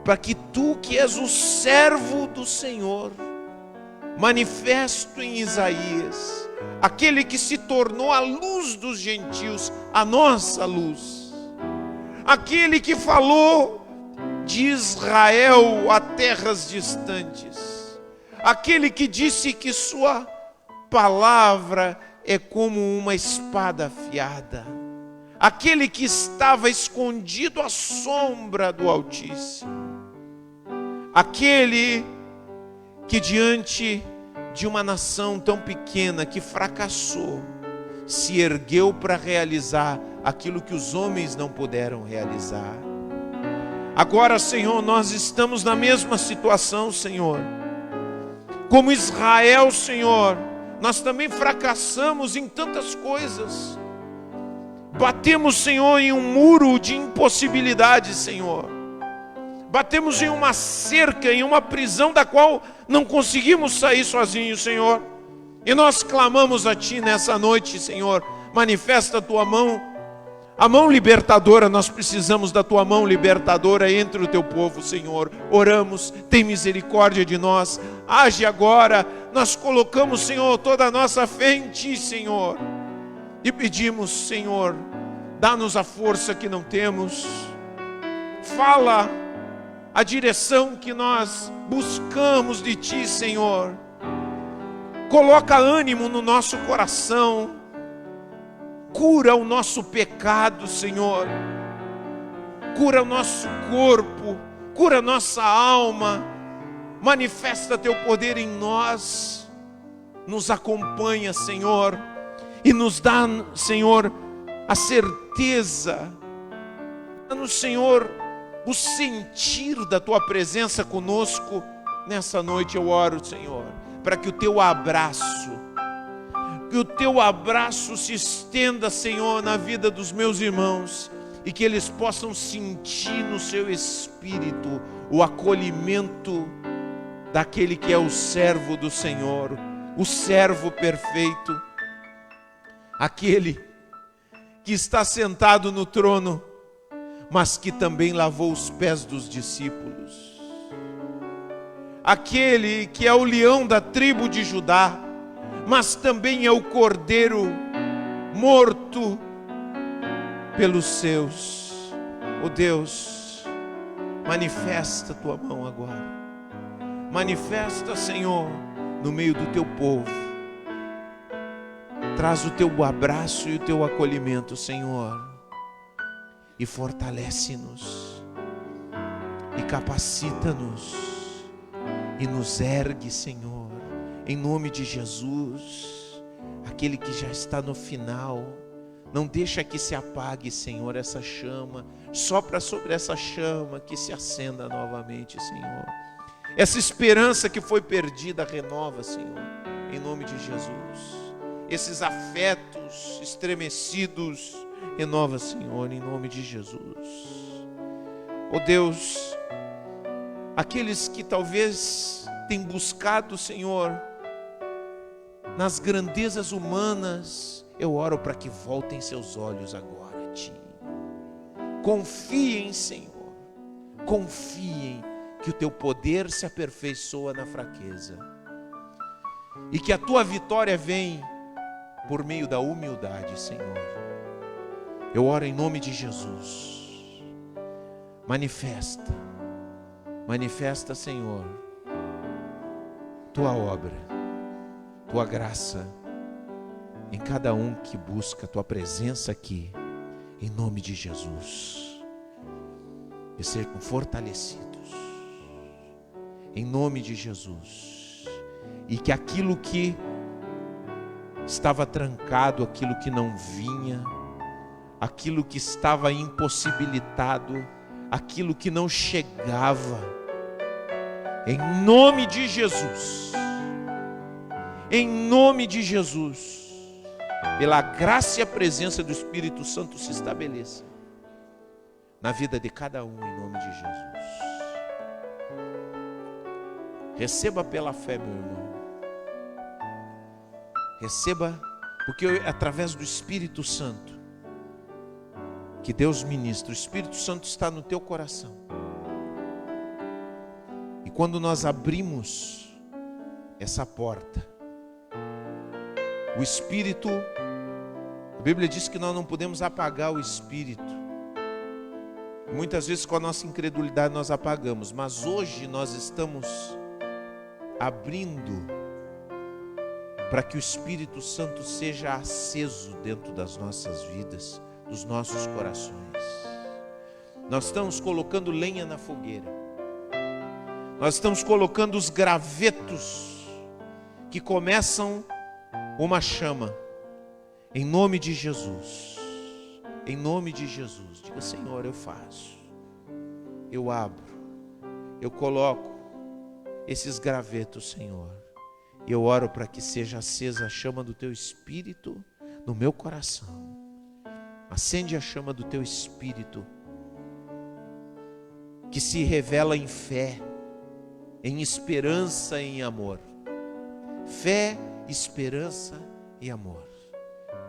para que tu, que és o servo do Senhor, manifesto em Isaías, aquele que se tornou a luz dos gentios, a nossa luz, aquele que falou de Israel a terras distantes, aquele que disse que sua palavra é como uma espada afiada, aquele que estava escondido à sombra do Altíssimo, aquele que diante de uma nação tão pequena que fracassou, se ergueu para realizar aquilo que os homens não puderam realizar. Agora, Senhor, nós estamos na mesma situação, Senhor. Como Israel, Senhor, nós também fracassamos em tantas coisas. Batemos, Senhor, em um muro de impossibilidades, Senhor. Batemos em uma cerca, em uma prisão da qual não conseguimos sair sozinhos, Senhor. E nós clamamos a Ti nessa noite, Senhor. Manifesta a Tua mão, a mão libertadora. Nós precisamos da Tua mão libertadora entre o Teu povo, Senhor. Oramos, tem misericórdia de nós. Age agora. Nós colocamos, Senhor, toda a nossa fé em Ti, Senhor. E pedimos, Senhor, dá-nos a força que não temos. Fala a direção que nós buscamos de Ti, Senhor. Coloca ânimo no nosso coração. Cura o nosso pecado, Senhor. Cura o nosso corpo. Cura a nossa alma. Manifesta Teu poder em nós. Nos acompanha, Senhor. E nos dá, Senhor, a certeza. Dá-nos, Senhor, o sentir da Tua presença conosco. Nessa noite eu oro, Senhor, para que o Teu abraço se estenda, Senhor, na vida dos meus irmãos, e que eles possam sentir no seu espírito o acolhimento daquele que é o servo do Senhor, o servo perfeito, aquele que está sentado no trono, mas que também lavou os pés dos discípulos, aquele que é o leão da tribo de Judá, mas também é o Cordeiro morto pelos seus. Oh Deus, manifesta a tua mão agora. Manifesta, Senhor, no meio do teu povo. Traz o teu abraço e o teu acolhimento, Senhor, e fortalece-nos, e capacita-nos, e nos ergue, Senhor, em nome de Jesus. Aquele que já está no final, não deixa que se apague, Senhor, essa chama. Sopra sobre essa chama, que se acenda novamente, Senhor. Essa esperança que foi perdida, renova, Senhor, em nome de Jesus. Esses afetos estremecidos, renova, Senhor, em nome de Jesus. Oh Deus, aqueles que talvez tenham buscado, Senhor, nas grandezas humanas, eu oro para que voltem seus olhos agora a Ti. Confiem, Senhor, confiem que o Teu poder se aperfeiçoa na fraqueza, e que a Tua vitória vem por meio da humildade, Senhor. Eu oro em nome de Jesus. Manifesta, manifesta, Senhor, Tua obra, Tua graça em cada um que busca a Tua presença aqui, em nome de Jesus. E sejam fortalecidos, em nome de Jesus. E que aquilo que estava trancado, aquilo que não vinha, aquilo que estava impossibilitado, aquilo que não chegava, em nome de Jesus, em nome de Jesus, pela graça e a presença do Espírito Santo se estabeleça na vida de cada um, em nome de Jesus. Receba pela fé, meu irmão. Receba, porque através do Espírito Santo que Deus ministra, o Espírito Santo está no teu coração. E quando nós abrimos essa porta, o Espírito, a Bíblia diz que nós não podemos apagar o Espírito. Muitas vezes com a nossa incredulidade nós apagamos, mas hoje nós estamos abrindo para que o Espírito Santo seja aceso dentro das nossas vidas, dos nossos corações. Nós estamos colocando lenha na fogueira. Nós estamos colocando os gravetos que começam uma chama. Em nome de Jesus. Em nome de Jesus. Diga: Senhor, eu faço. Eu abro. Eu coloco esses gravetos, Senhor. E eu oro para que seja acesa a chama do Teu Espírito no meu coração. Acende a chama do Teu Espírito, que se revela em fé, em esperança e em amor. Fé, esperança e amor.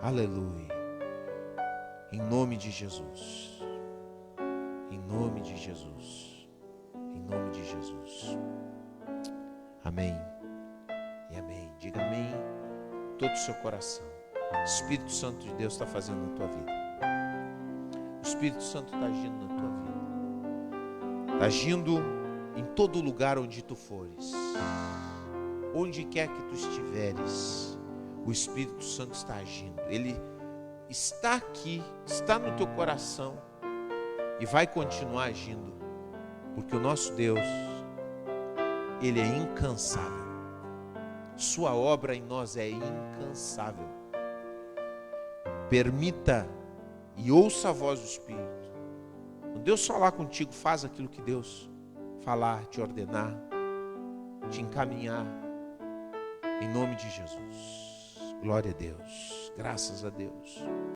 Aleluia. Em nome de Jesus. Em nome de Jesus. Em nome de Jesus. Amém. E amém. Diga amém. Todo o seu coração. O Espírito Santo de Deus está fazendo na tua vida. O Espírito Santo está agindo na tua vida. Está agindo em todo lugar onde tu fores. Onde quer que tu estiveres, o Espírito Santo está agindo. Ele está aqui, está no teu coração e vai continuar agindo. Porque o nosso Deus, Ele é incansável. Sua obra em nós é incansável. Permita e ouça a voz do Espírito. Quando Deus falar contigo, faz aquilo que Deus falar, te ordenar, te encaminhar. Em nome de Jesus. Glória a Deus. Graças a Deus.